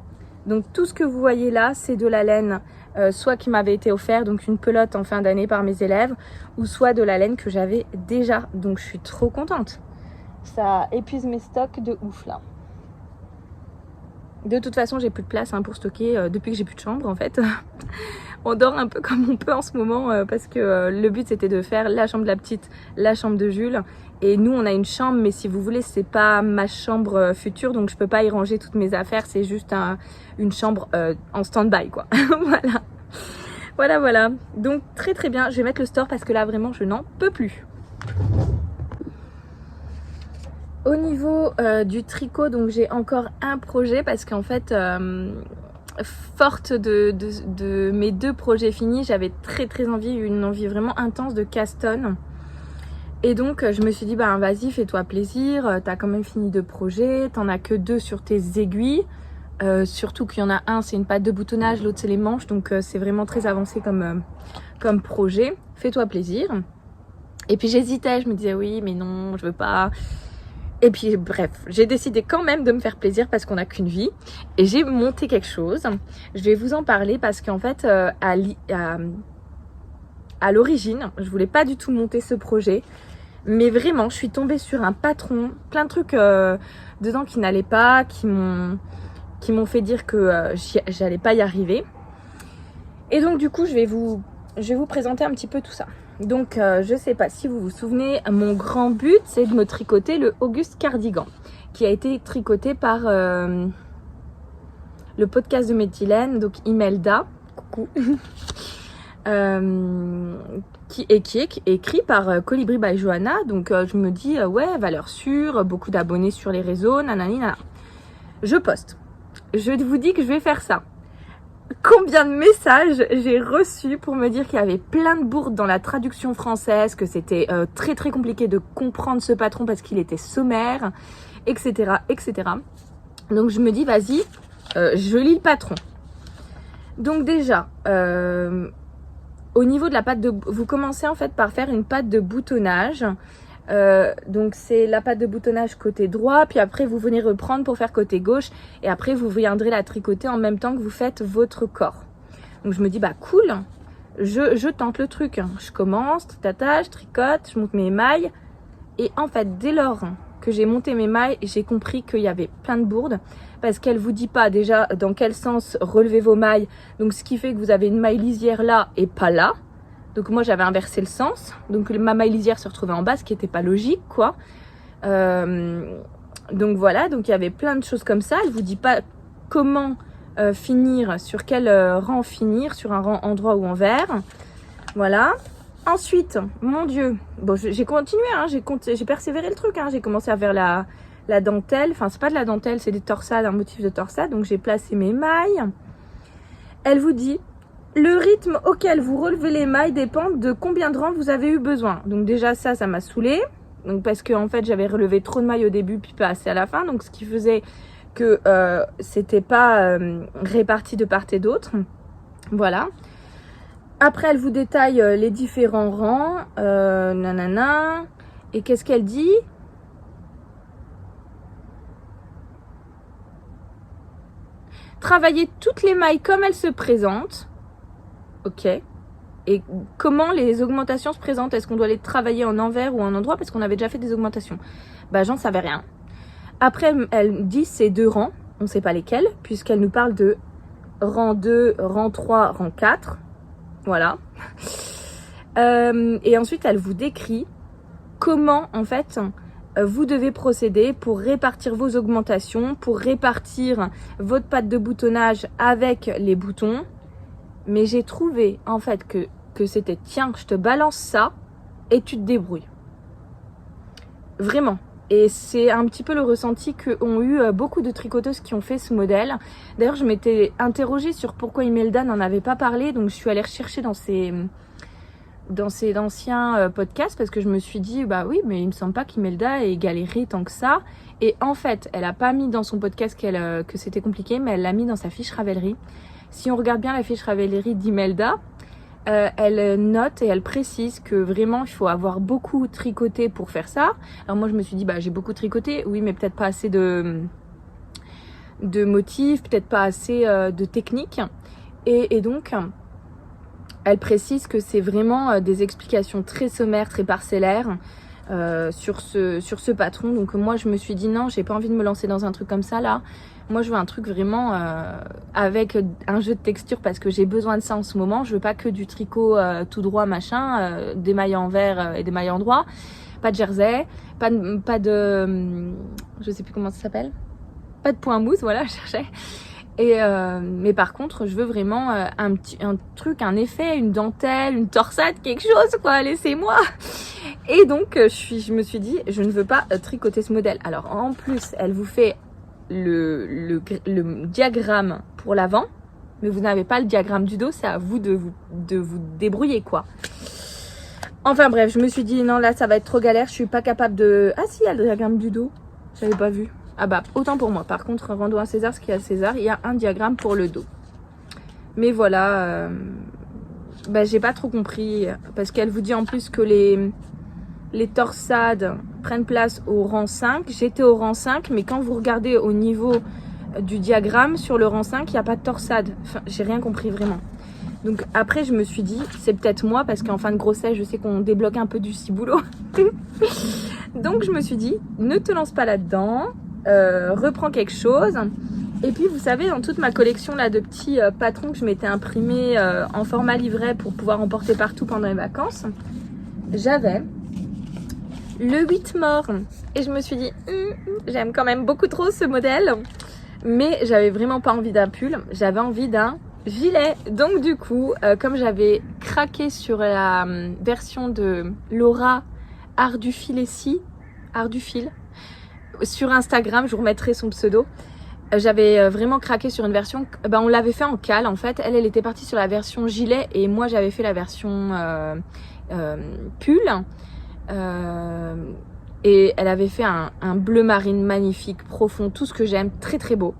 Donc, tout ce que vous voyez là, c'est de la laine, soit qui m'avait été offerte, donc une pelote en fin d'année par mes élèves, ou soit de la laine que j'avais déjà. Donc, je suis trop contente. Ça épuise mes stocks de ouf, là. De toute façon, j'ai plus de place pour stocker depuis que j'ai plus de chambre en fait. On dort un peu comme on peut en ce moment parce que le but c'était de faire la chambre de la petite, la chambre de Jules. Et nous on a une chambre, mais si vous voulez c'est pas ma chambre future, donc je peux pas y ranger toutes mes affaires. C'est juste une chambre en stand-by quoi. Voilà. Donc très très bien, je vais mettre le store parce que là vraiment je n'en peux plus. Au niveau du tricot, donc j'ai encore un projet parce qu'en fait, forte de mes 2 projets finis, j'avais très envie, une envie vraiment intense de Caston. Et donc je me suis dit, bah vas-y, fais-toi plaisir, t'as quand même fini 2 projets, t'en as que 2 sur tes aiguilles. Surtout qu'il y en a un, c'est une patte de boutonnage, l'autre c'est les manches, donc c'est vraiment très avancé comme projet. Fais-toi plaisir. Et puis j'hésitais, je me disais oui, mais non, je veux pas. Et puis bref, j'ai décidé quand même de me faire plaisir parce qu'on n'a qu'une vie. Et j'ai monté quelque chose. Je vais vous en parler parce qu'en fait, à l'origine, je voulais pas du tout monter ce projet. Mais vraiment, je suis tombée sur un patron, plein de trucs dedans qui n'allaient pas, qui m'ont fait dire que j'allais pas y arriver. Et donc du coup, je vais vous présenter un petit peu tout ça. Donc je sais pas si vous vous souvenez, mon grand but c'est de me tricoter le Auguste Cardigan qui a été tricoté par le podcast de Méthylène, donc Imelda, coucou, qui est écrit par Colibri by Johanna. Donc je me dis ouais, valeur sûre, beaucoup d'abonnés sur les réseaux, nanani nana. Je poste, je vous dis que je vais faire ça. Combien de messages j'ai reçus pour me dire qu'il y avait plein de bourdes dans la traduction française, que c'était très compliqué de comprendre ce patron parce qu'il était sommaire, etc. Donc je me dis vas-y, je lis le patron. Donc déjà, au niveau de la patte de... Vous commencez en fait par faire une patte de boutonnage. Donc c'est la patte de boutonnage côté droit, puis après vous venez reprendre pour faire côté gauche et après vous viendrez la tricoter en même temps que vous faites votre corps. Donc je me dis bah cool, je tente le truc, je commence, tata, je tricote, je monte mes mailles et en fait dès lors que j'ai monté mes mailles, j'ai compris qu'il y avait plein de bourdes parce qu'elle vous dit pas déjà dans quel sens relever vos mailles, donc ce qui fait que vous avez une maille lisière là et pas là. Donc moi j'avais inversé le sens, donc ma maille lisière se retrouvait en bas, ce qui n'était pas logique quoi. Donc voilà, donc il y avait plein de choses comme ça. Elle vous dit pas comment finir, sur quel rang finir, sur un rang endroit ou envers. Voilà. Ensuite, mon Dieu, bon, j'ai continué, hein, j'ai persévéré le truc, hein, j'ai commencé à faire la dentelle, enfin c'est pas de la dentelle, c'est des torsades, un motif de torsade, donc j'ai placé mes mailles. Elle vous dit, le rythme auquel vous relevez les mailles dépend de combien de rangs vous avez eu besoin. Donc déjà ça m'a saoulée, donc parce que en fait j'avais relevé trop de mailles au début puis pas assez à la fin, donc ce qui faisait que c'était pas réparti de part et d'autre, voilà. Après, elle vous détaille les différents rangs, nanana. Et qu'est-ce qu'elle dit? Travailler toutes les mailles comme elles se présentent. Ok. Et comment les augmentations se présentent? Est-ce qu'on doit les travailler en envers ou en endroit? Parce qu'on avait déjà fait des augmentations. Bah, j'en savais rien. Après, elle dit ces 2 rangs. On ne sait pas lesquels, puisqu'elle nous parle de rang 2, rang 3, rang 4. Voilà. Et ensuite, elle vous décrit comment, en fait, vous devez procéder pour répartir vos augmentations, pour répartir votre patte de boutonnage avec les boutons. Mais j'ai trouvé, en fait, que c'était, tiens, je te balance ça et tu te débrouilles. Vraiment. Et c'est un petit peu le ressenti qu'ont eu beaucoup de tricoteuses qui ont fait ce modèle. D'ailleurs, je m'étais interrogée sur pourquoi Imelda n'en avait pas parlé. Donc, je suis allée rechercher dans ses anciens podcasts parce que je me suis dit, bah oui, mais il me semble pas qu'Imelda ait galéré tant que ça. Et en fait, elle a pas mis dans son podcast que c'était compliqué, mais elle l'a mis dans sa fiche Ravelry. Si on regarde bien la fiche Ravelry d'Imelda, elle note et elle précise que vraiment il faut avoir beaucoup tricoté pour faire ça. Alors moi je me suis dit bah j'ai beaucoup tricoté, oui mais peut-être pas assez de motifs, peut-être pas assez de technique. Et donc elle précise que c'est vraiment des explications très sommaires, très parcellaires sur ce patron. Donc moi je me suis dit non, j'ai pas envie de me lancer dans un truc comme ça là. Moi, je veux un truc vraiment avec un jeu de texture parce que j'ai besoin de ça en ce moment. Je veux pas que du tricot tout droit, machin, des mailles en vert et des mailles en droit. Pas de jersey, pas de je sais plus comment ça s'appelle. Pas de point mousse, voilà, je cherchais. Mais par contre, je veux vraiment un truc, un effet, une dentelle, une torsade, quelque chose, quoi. Laissez-moi. Et donc, je me suis dit, je ne veux pas tricoter ce modèle. Alors, en plus, elle vous fait le diagramme pour l'avant, mais vous n'avez pas le diagramme du dos, c'est à vous de vous débrouiller quoi. Enfin bref, je me suis dit non là ça va être trop galère, je suis pas capable de... Ah si, il y a le diagramme du dos, j'avais pas vu. Ah bah autant pour moi, par contre rendons à César ce qu'il y a à César, il y a un diagramme pour le dos. Mais voilà, bah j'ai pas trop compris, parce qu'elle vous dit en plus que les torsades prennent place au rang 5. J'étais au rang 5, mais quand vous regardez au niveau du diagramme, sur le rang 5, il n'y a pas de torsade. Enfin, j'ai rien compris vraiment. Donc après, je me suis dit, c'est peut-être moi, parce qu'en fin de grossesse, je sais qu'on débloque un peu du ciboulot. Donc je me suis dit, ne te lance pas là-dedans, reprends quelque chose. Et puis, vous savez, dans toute ma collection là de petits patrons que je m'étais imprimés en format livret pour pouvoir emporter partout pendant les vacances, j'avais le 8 mort. Et je me suis dit, j'aime quand même beaucoup trop ce modèle. Mais j'avais vraiment pas envie d'un pull. J'avais envie d'un gilet. Donc du coup, comme j'avais craqué sur la version de Laura Art du fil et si, Art du fil, sur Instagram, je vous remettrai son pseudo. J'avais vraiment craqué sur une version, on l'avait fait en cale en fait. Elle était partie sur la version gilet et moi j'avais fait la version pull. Et elle avait fait un bleu marine magnifique, profond, tout ce que j'aime, très très beau.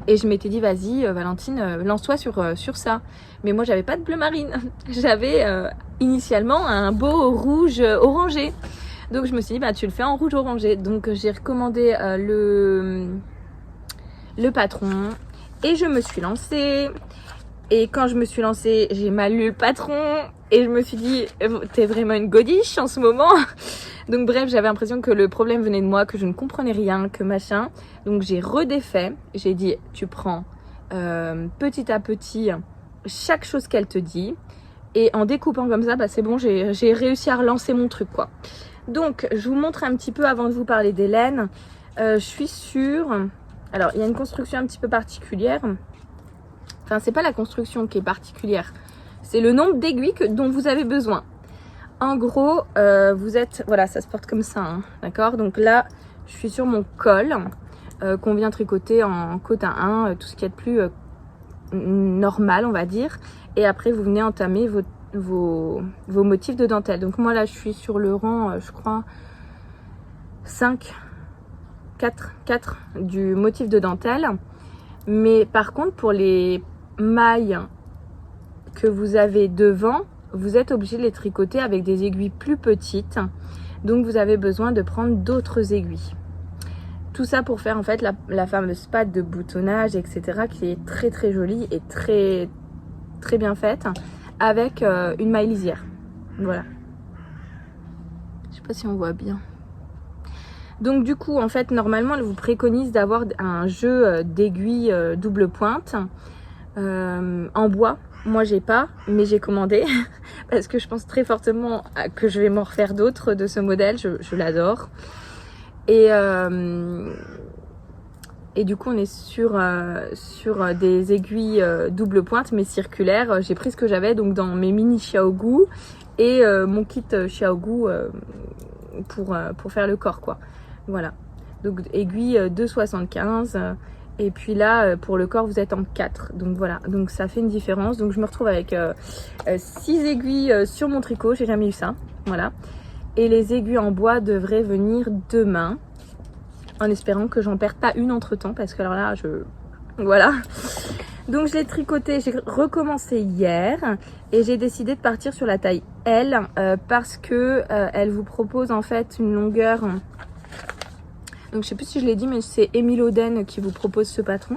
Et je m'étais dit vas-y Valentine, lance-toi sur ça. Mais moi j'avais pas de bleu marine, j'avais initialement un beau rouge orangé. Donc je me suis dit bah tu le fais en rouge orangé. Donc j'ai recommandé le patron et je me suis lancée. Et quand je me suis lancée, j'ai mal lu le patron et je me suis dit t'es vraiment une godiche en ce moment. Donc bref, j'avais l'impression que le problème venait de moi, que je ne comprenais rien, que machin. Donc j'ai redéfait, j'ai dit tu prends petit à petit chaque chose qu'elle te dit. Et en découpant comme ça, bah c'est bon, j'ai réussi à relancer mon truc quoi. Donc je vous montre un petit peu avant de vous parler des laines. Je suis sûre... Alors il y a une construction un petit peu particulière. Enfin c'est pas la construction qui est particulière, c'est le nombre d'aiguilles dont vous avez besoin. En gros, vous êtes, voilà, ça se porte comme ça, hein, d'accord? Donc là, je suis sur mon col qu'on vient tricoter en côte à 1, tout ce qui est de plus normal, on va dire. Et après, vous venez entamer vos motifs de dentelle. Donc moi là, je suis sur le rang, je crois, 4 du motif de dentelle. Mais par contre, pour les mailles que vous avez devant, vous êtes obligé de les tricoter avec des aiguilles plus petites. Donc vous avez besoin de prendre d'autres aiguilles. Tout ça pour faire en fait la fameuse patte de boutonnage, etc. qui est très très jolie et très très bien faite avec une maille lisière. Voilà. Je sais pas si on voit bien. Donc du coup, en fait, normalement, elle vous préconise d'avoir un jeu d'aiguilles double pointe en bois. Moi, j'ai pas, mais j'ai commandé parce que je pense très fortement que je vais m'en refaire d'autres de ce modèle. Je l'adore. Et du coup, on est sur des aiguilles double pointe, mais circulaires. J'ai pris ce que j'avais donc dans mes mini Xiaogu et mon kit Xiaogu pour faire le corps, quoi. Voilà. Donc aiguille 2,75. Et puis là, pour le corps, vous êtes en 4. Donc voilà. Donc ça fait une différence. Donc je me retrouve avec 6 aiguilles sur mon tricot. J'ai jamais eu ça. Voilà. Et les aiguilles en bois devraient venir demain. En espérant que j'en perde pas une entre temps. Parce que alors là, voilà. Donc je l'ai tricoté. J'ai recommencé hier. Et j'ai décidé de partir sur la taille L. Parce que elle vous propose en fait une longueur... Donc je sais plus si je l'ai dit, mais c'est Emile Oden qui vous propose ce patron.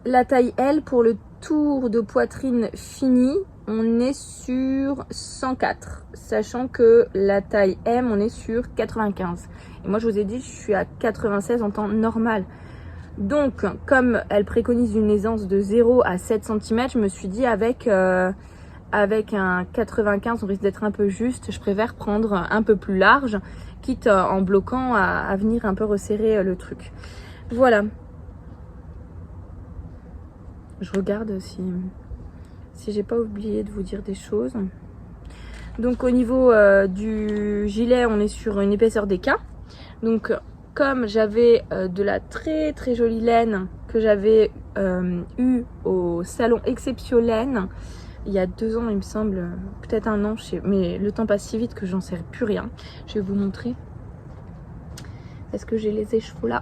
La taille L pour le tour de poitrine fini, on est sur 104. Sachant que la taille M, on est sur 95. Et moi je vous ai dit, je suis à 96 en temps normal. Donc comme elle préconise une aisance de 0 à 7 cm, je me suis dit avec un 95, on risque d'être un peu juste. Je préfère prendre un peu plus large, quitte en bloquant à venir un peu resserrer le truc. Voilà. Je regarde si j'ai pas oublié de vous dire des choses. Donc au niveau du gilet, on est sur une épaisseur d'éca. Donc comme j'avais de la très très jolie laine que j'avais eu au salon Exceptiolaine il y a 2 ans, il me semble, peut-être 1 an, mais le temps passe si vite que j'en sais plus rien. Je vais vous montrer. Est-ce que j'ai les écheveaux là?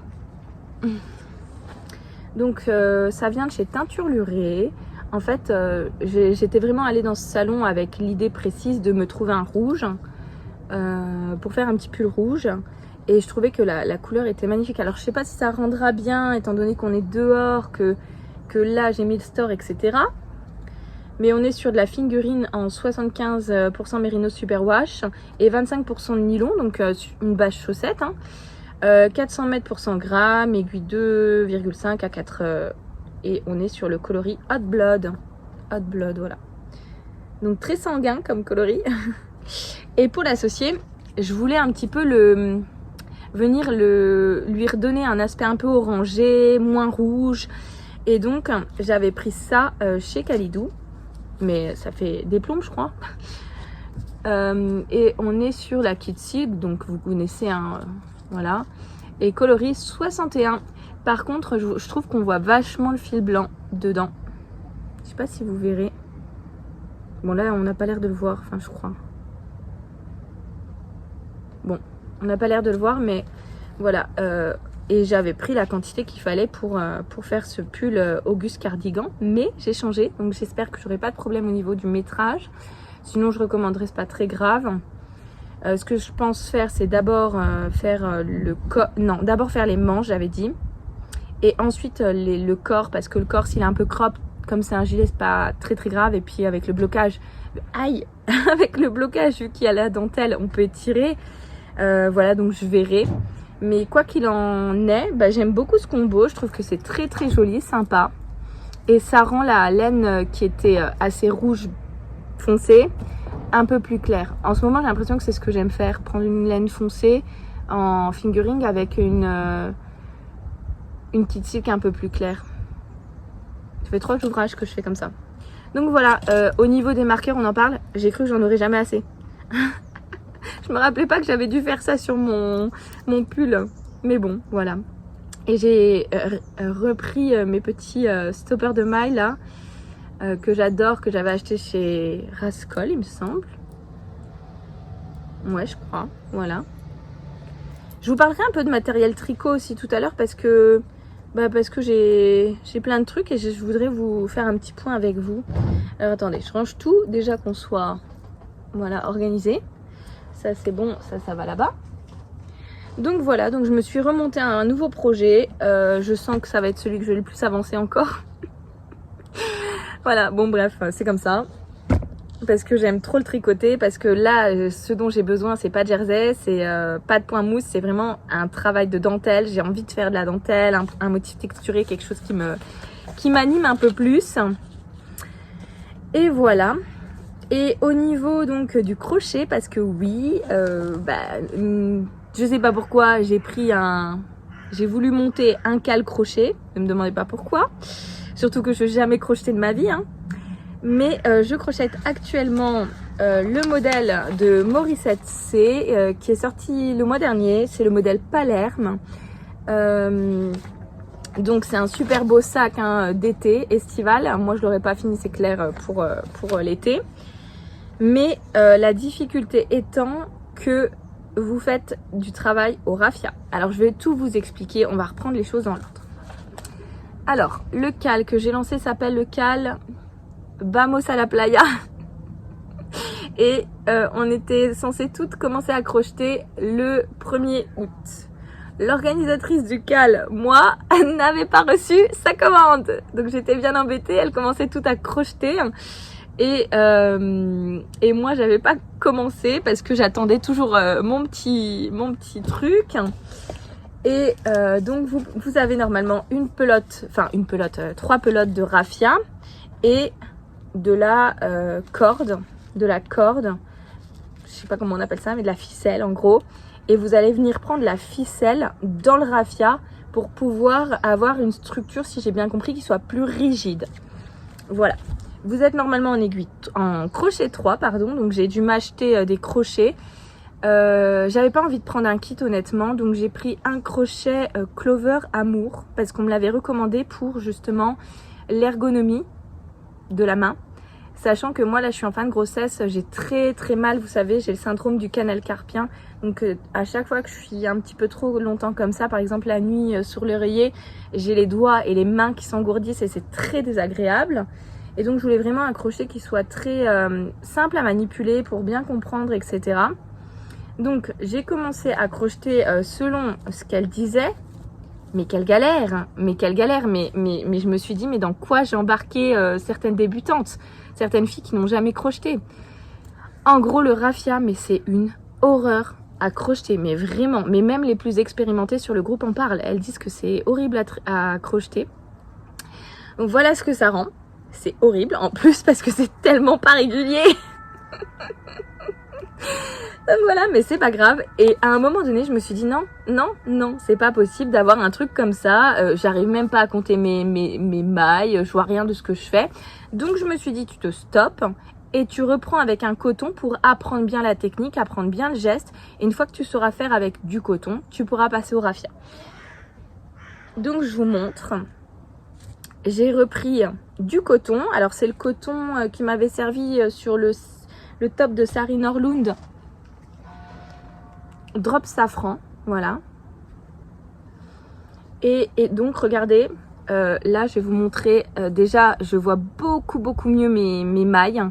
Donc ça vient de chez Teinture Lurée. En fait, j'étais vraiment allée dans ce salon avec l'idée précise de me trouver un rouge pour faire un petit pull rouge. Et je trouvais que la couleur était magnifique. Alors je sais pas si ça rendra bien étant donné qu'on est dehors, que là j'ai mis le store, etc. Mais on est sur de la figurine en 75% Merino Superwash et 25% de nylon, donc une base chaussette. Hein. 400 mètres pour 100 grammes, aiguille 2,5 à 4 et on est sur le coloris Hot Blood. Hot Blood, voilà. Donc très sanguin comme coloris. Et pour l'associer, je voulais un petit peu lui redonner un aspect un peu orangé, moins rouge. Et donc j'avais pris ça chez Kalidou. Mais ça fait des plombes, je crois. Et on est sur la Kit Silk, donc vous connaissez un... voilà. Et coloris 61. Par contre, je trouve qu'on voit vachement le fil blanc dedans. Je sais pas si vous verrez. Bon, là, on n'a pas l'air de le voir, enfin, je crois. Bon, on n'a pas l'air de le voir, mais voilà. Et j'avais pris la quantité qu'il fallait pour faire ce pull Auguste Cardigan. Mais j'ai changé, donc j'espère que j'aurai pas de problème au niveau du métrage. Sinon, je recommanderais, c'est pas très grave. Ce que je pense faire, c'est d'abord faire d'abord faire les manches, j'avais dit. Et ensuite le corps, parce que le corps, s'il est un peu crop, comme c'est un gilet, c'est pas très très grave. Et puis avec le blocage, aïe, avec le blocage, vu qu'il y a la dentelle, on peut étirer. Voilà, donc je verrai. Mais quoi qu'il en est, bah, j'aime beaucoup ce combo. Je trouve que c'est très très joli, sympa. Et ça rend la laine qui était assez rouge foncée un peu plus claire. En ce moment, j'ai l'impression que c'est ce que j'aime faire. Prendre une laine foncée en fingering avec une petite silk un peu plus claire. Ça fait 3 ouvrages que je fais comme ça. Donc voilà, au niveau des marqueurs, on en parle. J'ai cru que j'en aurais jamais assez. Je me rappelais pas que j'avais dû faire ça sur mon pull. Mais bon, voilà. Et j'ai repris mes petits stoppers de mailles là, que j'adore, que j'avais acheté chez Rascol, il me semble. Ouais, je crois. Voilà. Je vous parlerai un peu de matériel tricot aussi tout à l'heure parce que j'ai plein de trucs et je voudrais vous faire un petit point avec vous. Alors attendez, je range tout déjà qu'on soit voilà, organisé. Ça c'est bon, ça va là-bas. Donc voilà, donc je me suis remontée à un nouveau projet. Je sens que ça va être celui que je vais le plus avancer encore. Voilà, bon bref, c'est comme ça. Parce que j'aime trop le tricoter, parce que là, ce dont j'ai besoin, c'est pas de jersey, c'est pas de point mousse, c'est vraiment un travail de dentelle. J'ai envie de faire de la dentelle, un motif texturé, quelque chose qui m'anime un peu plus. Et voilà. Et au niveau donc du crochet, parce que oui, je sais pas pourquoi, j'ai voulu monter un cale crochet. Ne me demandez pas pourquoi. Surtout que je n'ai jamais crocheté de ma vie, hein. Mais je crochette actuellement le modèle de Morissette C qui est sorti le mois dernier. C'est le modèle Palerme. Donc c'est un super beau sac hein, d'été, estival. Moi je l'aurais pas fini, c'est clair, pour l'été. Mais la difficulté étant que vous faites du travail au raffia. Alors je vais tout vous expliquer, on va reprendre les choses dans l'ordre. Alors le cal que j'ai lancé s'appelle le cal Vamos a la playa. Et on était censé toutes commencer à crocheter le 1er août. L'organisatrice du cal, moi, n'avait pas reçu sa commande. Donc j'étais bien embêtée, elle commençait tout à crocheter. Et moi, j'avais pas commencé parce que j'attendais toujours mon petit truc. Et donc vous avez normalement trois pelotes de raffia et de la corde, je sais pas comment on appelle ça, mais de la ficelle en gros. Et vous allez venir prendre la ficelle dans le raffia pour pouvoir avoir une structure, si j'ai bien compris, qui soit plus rigide. Voilà. Vous êtes normalement en crochet 3, pardon, donc j'ai dû m'acheter des crochets. J'avais pas envie de prendre un kit honnêtement, donc j'ai pris un crochet Clover Amour parce qu'on me l'avait recommandé pour justement l'ergonomie de la main. Sachant que moi là je suis en fin de grossesse, j'ai très très mal, vous savez, j'ai le syndrome du canal carpien. Donc à chaque fois que je suis un petit peu trop longtemps comme ça, par exemple la nuit sur l'oreiller, j'ai les doigts et les mains qui s'engourdissent et c'est très désagréable. Et donc je voulais vraiment un crochet qui soit très simple à manipuler pour bien comprendre, etc. Donc j'ai commencé à crocheter selon ce qu'elle disait. Mais quelle galère, mais je me suis dit, mais dans quoi j'ai embarqué certaines débutantes, certaines filles qui n'ont jamais crocheté. En gros, le raffia, mais c'est une horreur à crocheter, mais vraiment, mais même les plus expérimentées sur le groupe en parlent. Elles disent que c'est horrible à crocheter. Donc voilà ce que ça rend. C'est horrible, en plus, parce que c'est tellement pas régulier. Voilà, mais c'est pas grave. Et à un moment donné, je me suis dit non, c'est pas possible d'avoir un truc comme ça. J'arrive même pas à compter mes mailles, je vois rien de ce que je fais. Donc je me suis dit, tu te stoppes et tu reprends avec un coton pour apprendre bien la technique, apprendre bien le geste. Et une fois que tu sauras faire avec du coton, tu pourras passer au raffia. Donc je vous montre. J'ai repris du coton. Alors c'est le coton qui m'avait servi sur le top de Sari Norlund. Drop safran, voilà. Et donc regardez, là je vais vous montrer, déjà je vois beaucoup mieux mes mailles.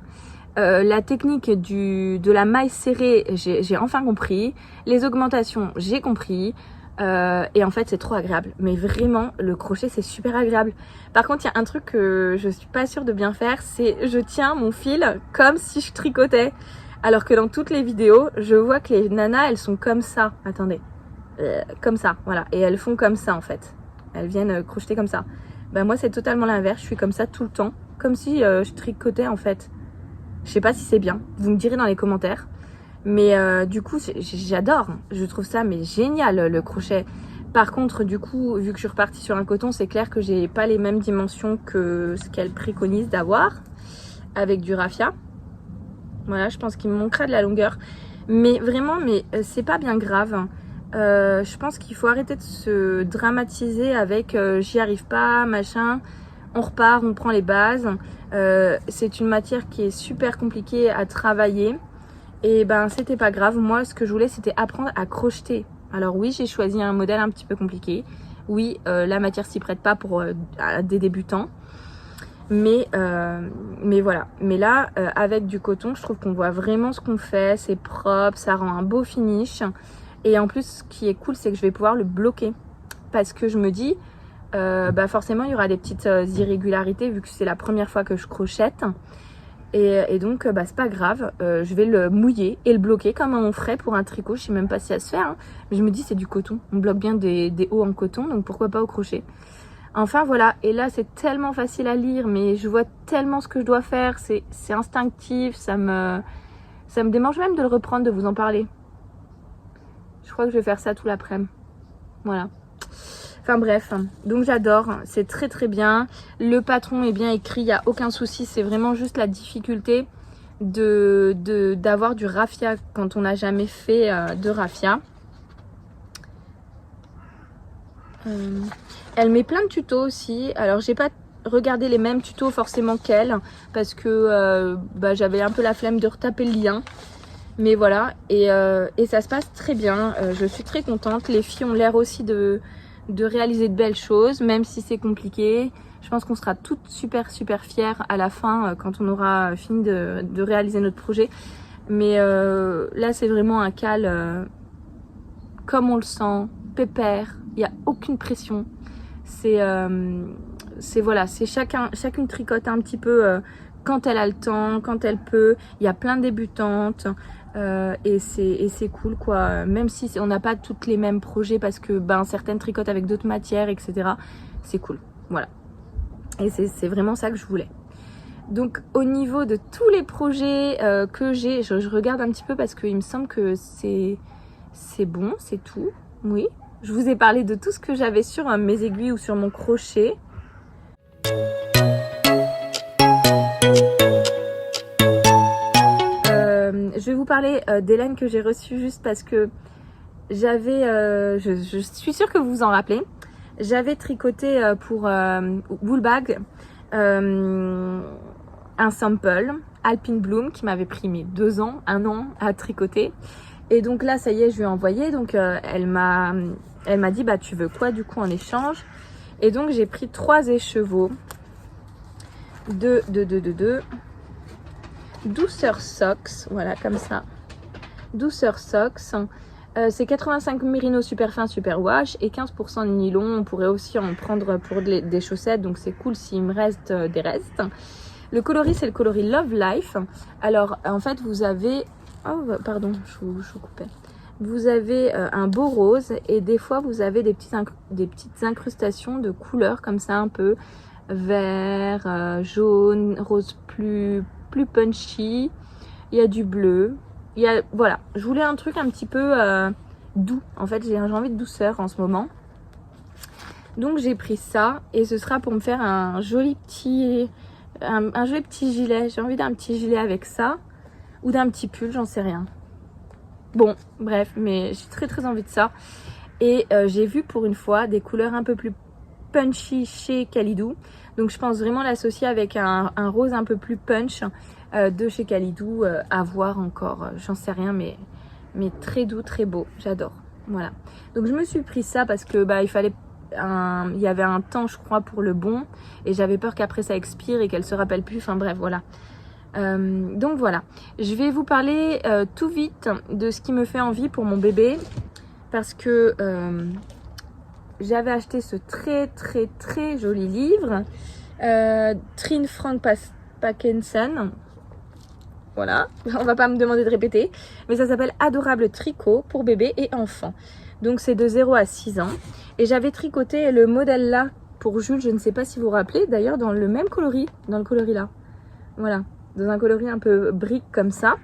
La technique de la maille serrée, j'ai enfin compris. Les augmentations, j'ai compris. Et en fait c'est trop agréable, mais vraiment le crochet c'est super agréable. Par contre il y a un truc que je suis pas sûre de bien faire, c'est je tiens mon fil comme si je tricotais. Alors que dans toutes les vidéos, je vois que les nanas, elles sont comme ça. Attendez. Comme ça, voilà. Et elles font comme ça, en fait. Elles viennent crocheter comme ça. Ben moi, c'est totalement l'inverse. Je suis comme ça tout le temps. Comme si je tricotais, en fait. Je sais pas si c'est bien. Vous me direz dans les commentaires. Mais du coup, j'adore. Je trouve ça mais génial, le crochet. Par contre, du coup, vu que je suis repartie sur un coton, c'est clair que j'ai pas les mêmes dimensions que ce qu'elle préconise d'avoir avec du raffia. Voilà, je pense qu'il me manquera de la longueur. Mais vraiment, mais c'est pas bien grave. Je pense qu'il faut arrêter de se dramatiser avec j'y arrive pas, machin. On repart, on prend les bases. C'est une matière qui est super compliquée à travailler. Et ben, c'était pas grave. Moi, ce que je voulais, c'était apprendre à crocheter. Alors oui, j'ai choisi un modèle un petit peu compliqué. Oui, la matière s'y prête pas pour des débutants. Mais voilà. Mais là, avec du coton, je trouve qu'on voit vraiment ce qu'on fait. C'est propre, ça rend un beau finish. Et en plus, ce qui est cool, c'est que je vais pouvoir le bloquer. Parce que je me dis, bah forcément, il y aura des petites irrégularités vu que c'est la première fois que je crochette. Et donc, bah, c'est pas grave. Je vais le mouiller et le bloquer comme on ferait pour un tricot. Je sais même pas si ça se fait. Hein. Mais je me dis, c'est du coton. On bloque bien des hauts en coton, donc pourquoi pas au crochet. Enfin voilà, et là c'est tellement facile à lire, mais je vois tellement ce que je dois faire, c'est instinctif, ça me démange même de le reprendre, de vous en parler. Je crois que je vais faire ça tout l'après-midi. Voilà. Enfin bref, donc j'adore, c'est très très bien. Le patron est bien écrit, il n'y a aucun souci, c'est vraiment juste la difficulté d'avoir du raffia quand on n'a jamais fait de raffia. Elle met plein de tutos aussi. Alors j'ai pas regardé les mêmes tutos forcément qu'elle parce que bah, j'avais un peu la flemme de retaper le lien. Mais voilà, et ça se passe très bien. Je suis très contente. Les filles ont l'air aussi de réaliser de belles choses, même si c'est compliqué. Je pense qu'on sera toutes super fières à la fin quand on aura fini de réaliser notre projet. Mais là c'est vraiment un cal comme on le sent, pépère, il n'y a aucune pression. C'est voilà, c'est chacune tricote un petit peu quand elle a le temps, quand elle peut. Il y a plein de débutantes et c'est cool quoi. Même si on n'a pas toutes les mêmes projets parce que ben certaines tricotent avec d'autres matières, etc. C'est cool, voilà. Et c'est vraiment ça que je voulais. Donc au niveau de tous les projets que j'ai, je regarde un petit peu parce qu'il me semble que c'est bon, c'est tout. Oui. Je vous ai parlé de tout ce que j'avais sur mes aiguilles ou sur mon crochet. Je vais vous parler des laines que j'ai reçues juste parce que j'avais, je suis sûre que vous vous en rappelez, j'avais tricoté pour Woolbag un sample Alpine Bloom qui m'avait pris 2 ans, 1 an à tricoter. Et donc là, ça y est, je lui ai envoyé. Donc elle m'a dit, bah tu veux quoi du coup en échange? Et donc j'ai pris 3 écheveaux de Douceur Socks, voilà comme ça. Douceur Socks. C'est 85 mérino super fin, super wash et 15% de nylon. On pourrait aussi en prendre pour des chaussettes, donc c'est cool s'il me reste des restes. Le coloris, c'est le coloris Love Life. Alors en fait, vous avez... Oh, pardon, je vous coupais. Vous avez un beau rose et des fois vous avez des petites incrustations de couleurs comme ça, un peu vert, jaune, rose plus punchy. Il y a du bleu. Il y a, voilà, je voulais un truc un petit peu doux. En fait, j'ai envie de douceur en ce moment. Donc j'ai pris ça et ce sera pour me faire un joli petit gilet. J'ai envie d'un petit gilet avec ça. Ou d'un petit pull, j'en sais rien. Bon, bref, mais j'ai très envie de ça. Et j'ai vu pour une fois des couleurs un peu plus punchy chez Kalidou. Donc je pense vraiment l'associer avec un rose un peu plus punch de chez Kalidou. À voir encore, j'en sais rien, mais très doux, très beau. J'adore. Voilà. Donc je me suis pris ça parce que bah il fallait... il y avait un temps, je crois, pour le bon. Et j'avais peur qu'après ça expire et qu'elle se rappelle plus. Enfin bref, voilà. Donc voilà, je vais vous parler tout vite de ce qui me fait envie pour mon bébé parce que j'avais acheté ce très joli livre Trine Frank Packensen. Voilà, on va pas me demander de répéter, mais ça s'appelle Adorable tricot pour bébé et enfant. Donc c'est de 0 à 6 ans et j'avais tricoté le modèle là pour Jules, je ne sais pas si vous vous rappelez, d'ailleurs dans le même coloris, dans le coloris là. Voilà, dans un coloris un peu brique comme ça.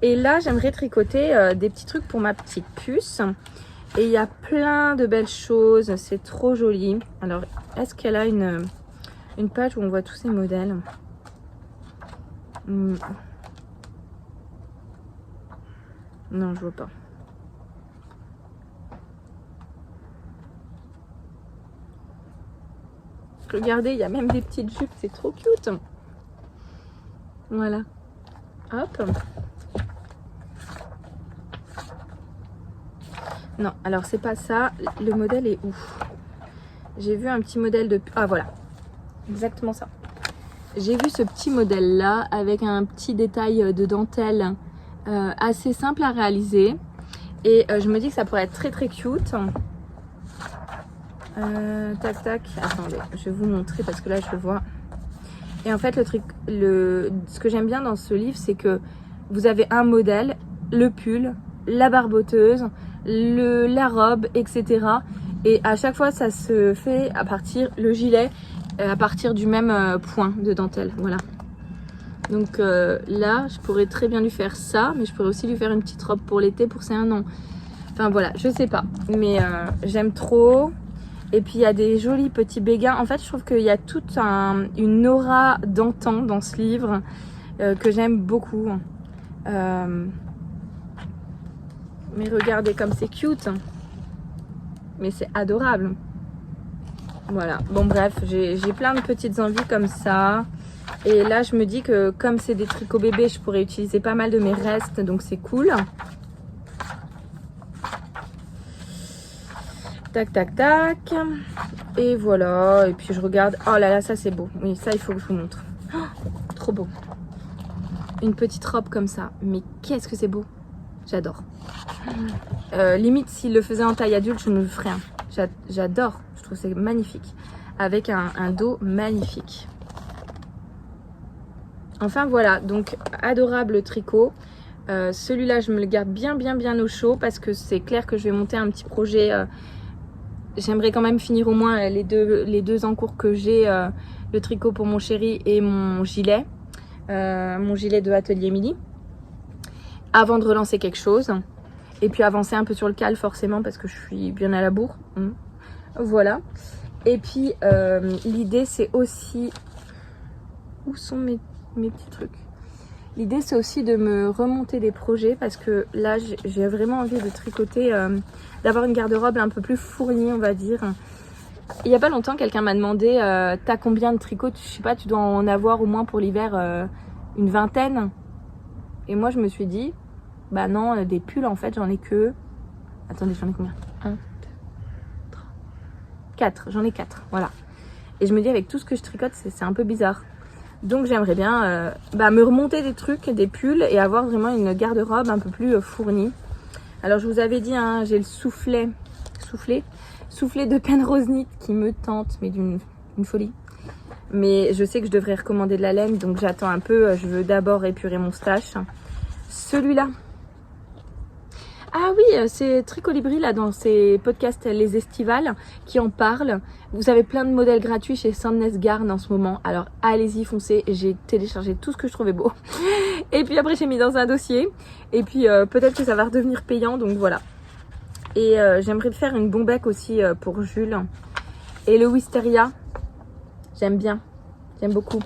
Et là, j'aimerais tricoter des petits trucs pour ma petite puce. Et il y a plein de belles choses, c'est trop joli. Alors, est-ce qu'elle a une page où on voit tous ces modèles? Non, je vois pas. Regardez, il y a même des petites jupes, c'est trop cute. Voilà. Hop. Non, alors c'est pas ça. Le modèle est où? J'ai vu un petit modèle de... Ah voilà, exactement ça. J'ai vu ce petit modèle là avec un petit détail de dentelle assez simple à réaliser. Et je me dis que ça pourrait être très très cute. Tac tac, attendez, je vais vous montrer parce que là je le vois. Et en fait ce que j'aime bien dans ce livre, c'est que vous avez un modèle, le pull, la barboteuse, la robe, etc. Et à chaque fois ça se fait à partir, le gilet, à partir du même point de dentelle, voilà. Donc là je pourrais très bien lui faire ça, mais je pourrais aussi lui faire une petite robe pour l'été pour ses 1 an. Enfin voilà, je sais pas, mais j'aime trop. Et puis il y a des jolis petits béguins. En fait, je trouve qu'il y a toute une aura d'antan dans ce livre que j'aime beaucoup. Mais regardez comme c'est cute. Mais c'est adorable. Voilà. Bon bref, j'ai plein de petites envies comme ça. Et là, je me dis que comme c'est des tricots bébés, je pourrais utiliser pas mal de mes restes. Donc c'est cool. Tac, tac, tac. Et voilà. Et puis je regarde. Oh là là, ça c'est beau. Oui, ça il faut que je vous montre. Oh, trop beau. Une petite robe comme ça. Mais qu'est-ce que c'est beau. J'adore. Limite, s'il le faisait en taille adulte, je ne le ferais. J'adore. Je trouve c'est magnifique. Avec un dos magnifique. Enfin voilà. Donc, adorable tricot. Celui-là, je me le garde bien au chaud parce que c'est clair que je vais monter un petit projet. J'aimerais quand même finir au moins les deux en cours que j'ai, le tricot pour mon chéri et mon gilet de Atelier Midi, avant de relancer quelque chose. Et puis avancer un peu sur le cal forcément parce que je suis bien à la bourre. Voilà. Et puis l'idée c'est aussi... Où sont mes petits trucs? L'idée c'est aussi de me remonter des projets parce que là j'ai vraiment envie de tricoter, d'avoir une garde-robe un peu plus fournie on va dire. Il n'y a pas longtemps quelqu'un m'a demandé t'as combien de tricots? Je sais pas, tu dois en avoir au moins pour l'hiver une 20aine. Et moi je me suis dit bah non, des pulls en fait j'en ai que... Attendez, j'en ai combien? 1, 2, 3, 4, j'en ai 4, voilà. Et je me dis avec tout ce que je tricote c'est un peu bizarre. Donc j'aimerais bien me remonter des trucs, des pulls et avoir vraiment une garde-robe un peu plus fournie. Alors je vous avais dit, hein, j'ai le soufflet de Penrose Knit qui me tente, mais d'une folie. Mais je sais que je devrais recommander de la laine, donc j'attends un peu. Je veux d'abord épurer mon stash. Celui-là. Ah oui, c'est Tricolibri là dans ces podcasts Les Estivales qui en parlent. Vous avez plein de modèles gratuits chez Sandnes Garn en ce moment. Alors allez-y, foncez. J'ai téléchargé tout ce que je trouvais beau. Et puis après j'ai mis dans un dossier. Et puis peut-être que ça va redevenir payant, donc voilà. Et j'aimerais faire une bombec aussi pour Jules. Et le Wisteria, j'aime bien. J'aime beaucoup.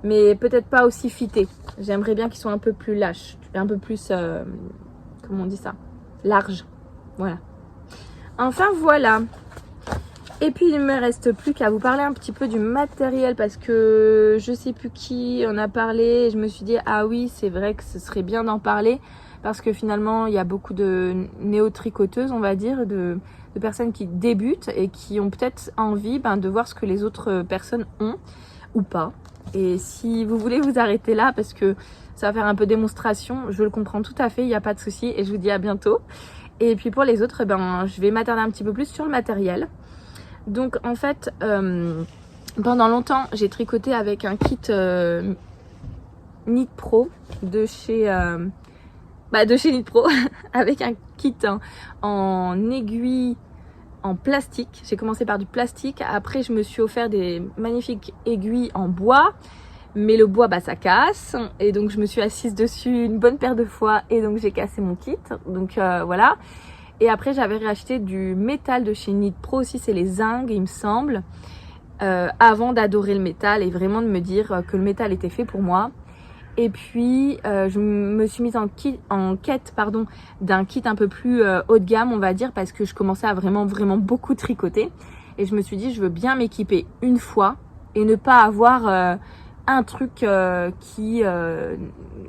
Mais peut-être pas aussi fité. J'aimerais bien qu'ils soient un peu plus lâches. Un peu plus... comment on dit ça? Large. Voilà. Enfin voilà. Et puis il ne me reste plus qu'à vous parler un petit peu du matériel parce que je sais plus qui en a parlé et je me suis dit ah oui c'est vrai que ce serait bien d'en parler parce que finalement il y a beaucoup de néo-tricoteuses on va dire, de personnes qui débutent et qui ont peut-être envie de voir ce que les autres personnes ont ou pas. Et si vous voulez vous arrêter là parce que ça va faire un peu démonstration, je le comprends tout à fait, il n'y a pas de souci et je vous dis à bientôt. Et puis pour les autres, je vais m'attarder un petit peu plus sur le matériel. Donc en fait, pendant longtemps, j'ai tricoté avec un kit Knit Pro de chez Knit Pro, avec un kit en aiguille en plastique. J'ai commencé par du plastique, après je me suis offert des magnifiques aiguilles en bois. Mais le bois, ça casse. Et donc, je me suis assise dessus une bonne paire de fois. Et donc, j'ai cassé mon kit. Donc, voilà. Et après, j'avais racheté du métal de chez Knit Pro aussi. C'est les zingues, il me semble. Avant d'adorer le métal et vraiment de me dire que le métal était fait pour moi. Et puis je me suis mise en quête d'un kit un peu plus haut de gamme, on va dire, parce que je commençais à vraiment beaucoup tricoter. Et je me suis dit, je veux bien m'équiper une fois et ne pas avoir un truc qui,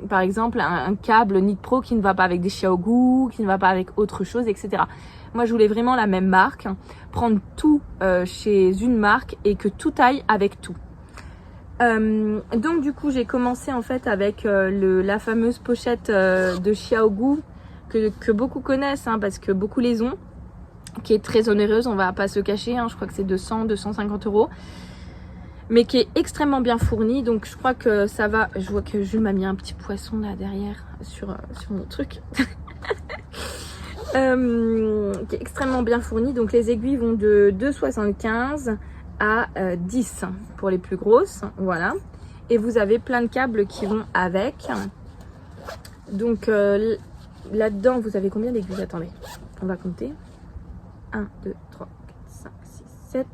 par exemple, un câble Knit Pro qui ne va pas avec des Xiaogu, qui ne va pas avec autre chose, etc. Moi, je voulais vraiment la même marque, prendre tout chez une marque et que tout aille avec tout. Donc du coup, j'ai commencé en fait avec la fameuse pochette de Xiaogu que beaucoup connaissent, hein, parce que beaucoup les ont, qui est très onéreuse, on va pas se cacher, hein, je crois que c'est 200-250 €, mais qui est extrêmement bien fournie, donc je crois que ça va. Je vois que Jules m'a mis un petit poisson là derrière sur mon truc. Qui est extrêmement bien fournie, donc les aiguilles vont de 2,75 à 10 pour les plus grosses, voilà. Et vous avez plein de câbles qui vont avec. Donc là-dedans, vous avez combien d'aiguilles? Attendez, on va compter. 1, 2, 3, 4, 5, 6, 7,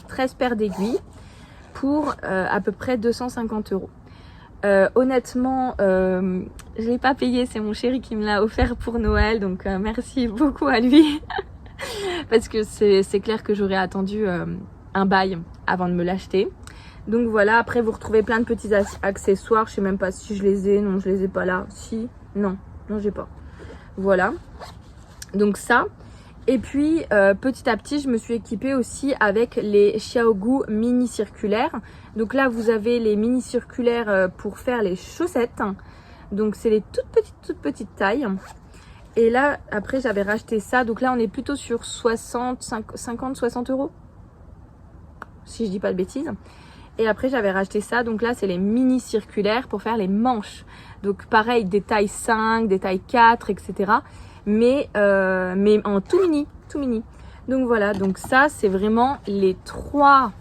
13 paires d'aiguilles pour à peu près 250 €. Honnêtement, je l'ai pas payé, c'est mon chéri qui me l'a offert pour Noël, donc merci beaucoup à lui. Parce que c'est clair que j'aurais attendu un bail avant de me l'acheter. Donc voilà, après vous retrouvez plein de petits accessoires, je sais même pas si je les ai, non je les ai pas là, si, non j'ai pas. Voilà, donc ça. Et puis petit à petit je me suis équipée aussi avec les Xiaogu mini circulaires. Donc là vous avez les mini circulaires pour faire les chaussettes. Donc c'est les toutes petites tailles. Et là après j'avais racheté ça. Donc là on est plutôt sur 50-60 €, si je dis pas de bêtises. Et après j'avais racheté ça. Donc là c'est les mini circulaires pour faire les manches. Donc pareil, des tailles 5, des tailles 4, etc. Mais en tout mini. Donc voilà, donc ça c'est vraiment les trois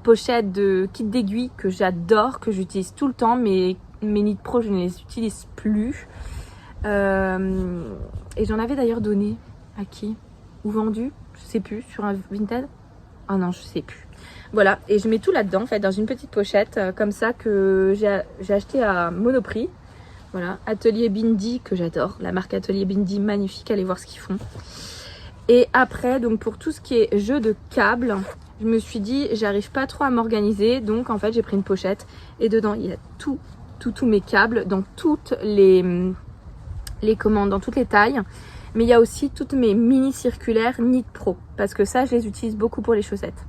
pochettes de kit d'aiguilles que j'adore, que j'utilise tout le temps, mais mes Knit Pro je ne les utilise plus. Et j'en avais d'ailleurs donné à qui? Ou vendu? Je sais plus, sur un Vinted. Ah non, je sais plus. Voilà, et je mets tout là-dedans en fait, dans une petite pochette comme ça que j'ai acheté à Monoprix. Voilà, Atelier Bindi, que j'adore, la marque Atelier Bindi, magnifique, allez voir ce qu'ils font. Et après, donc pour tout ce qui est jeu de câbles, je me suis dit, j'arrive pas trop à m'organiser, donc en fait j'ai pris une pochette et dedans il y a tous mes câbles dans toutes les commandes, dans toutes les tailles. Mais il y a aussi toutes mes mini circulaires Knit Pro, parce que ça je les utilise beaucoup pour les chaussettes.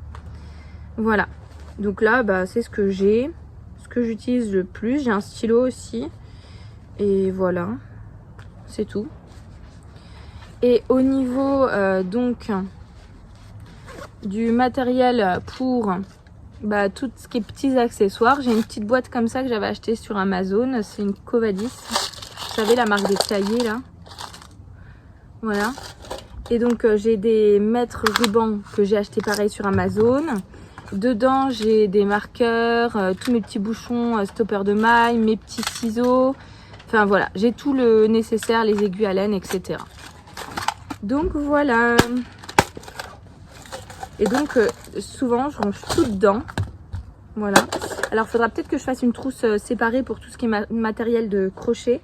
Voilà, donc là bah, c'est ce que j'ai, ce que j'utilise le plus. J'ai un stylo aussi. Et voilà, c'est tout. Et au niveau donc du matériel pour tout ce qui est petits accessoires, j'ai une petite boîte comme ça que j'avais acheté sur Amazon. C'est une Covadis, vous savez la marque des cahiers là. Voilà. Et donc j'ai des mètres rubans que j'ai acheté pareil sur Amazon. Dedans j'ai des marqueurs, tous mes petits bouchons, stoppers de mailles, mes petits ciseaux. Enfin voilà, j'ai tout le nécessaire, les aiguilles à laine, etc. Donc voilà. Et donc souvent je range tout dedans. Voilà. Alors il faudra peut-être que je fasse une trousse séparée pour tout ce qui est matériel de crochet.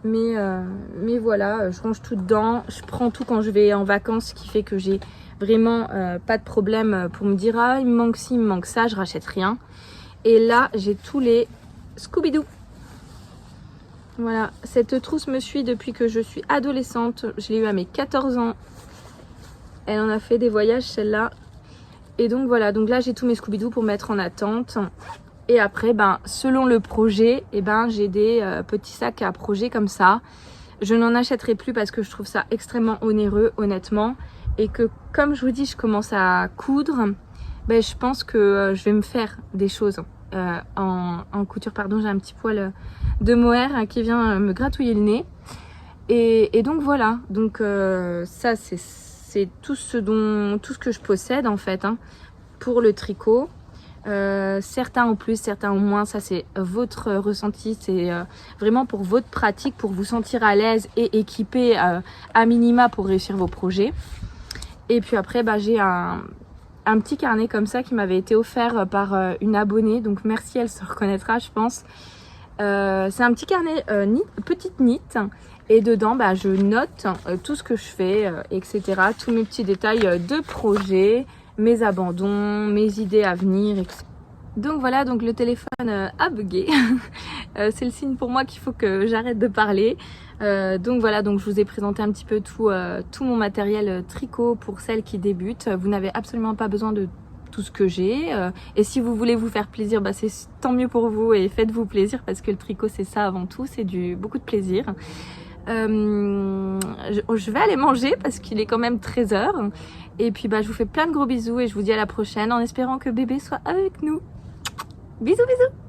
Mais voilà, je range tout dedans. Je prends tout quand je vais en vacances, ce qui fait que j'ai vraiment pas de problème pour me dire ah il me manque ci, il me manque ça, je rachète rien. Et là j'ai tous les Scooby-Doo. Voilà, cette trousse me suit depuis que je suis adolescente. Je l'ai eu à mes 14 ans. Elle en a fait des voyages, celle-là. Et donc voilà, donc là j'ai tous mes Scooby-Doo pour mettre en attente. Et après, selon le projet, j'ai des petits sacs à projet comme ça. Je n'en achèterai plus parce que je trouve ça extrêmement onéreux, honnêtement. Et que, comme je vous dis, je commence à coudre. Je pense que je vais me faire des choses en couture. Pardon, j'ai un petit poil de mohair qui vient me gratouiller le nez. Et donc voilà. Donc ça, c'est tout ce que je possède en fait pour le tricot. Certains en plus, certains en moins, ça c'est votre ressenti, c'est vraiment pour votre pratique, pour vous sentir à l'aise et équipé à minima pour réussir vos projets. Et puis après j'ai un un petit carnet comme ça qui m'avait été offert par une abonnée. Donc merci, elle se reconnaîtra je pense. C'est un petit carnet petite nit. Et dedans, bah, je note tout ce que je fais, etc. Tous mes petits détails de projet, mes abandons, mes idées à venir, etc. Donc voilà, donc le téléphone a bugué. C'est le signe pour moi qu'il faut que j'arrête de parler. Donc voilà, donc je vous ai présenté un petit peu tout mon matériel tricot pour celles qui débutent. Vous n'avez absolument pas besoin de tout ce que j'ai. Et si vous voulez vous faire plaisir, bah, c'est tant mieux pour vous et faites-vous plaisir parce que le tricot c'est ça avant tout, c'est beaucoup de plaisir. Je vais aller manger parce qu'il est quand même 13h. Et puis bah, je vous fais plein de gros bisous et je vous dis à la prochaine en espérant que bébé soit avec nous. Bisous bisous.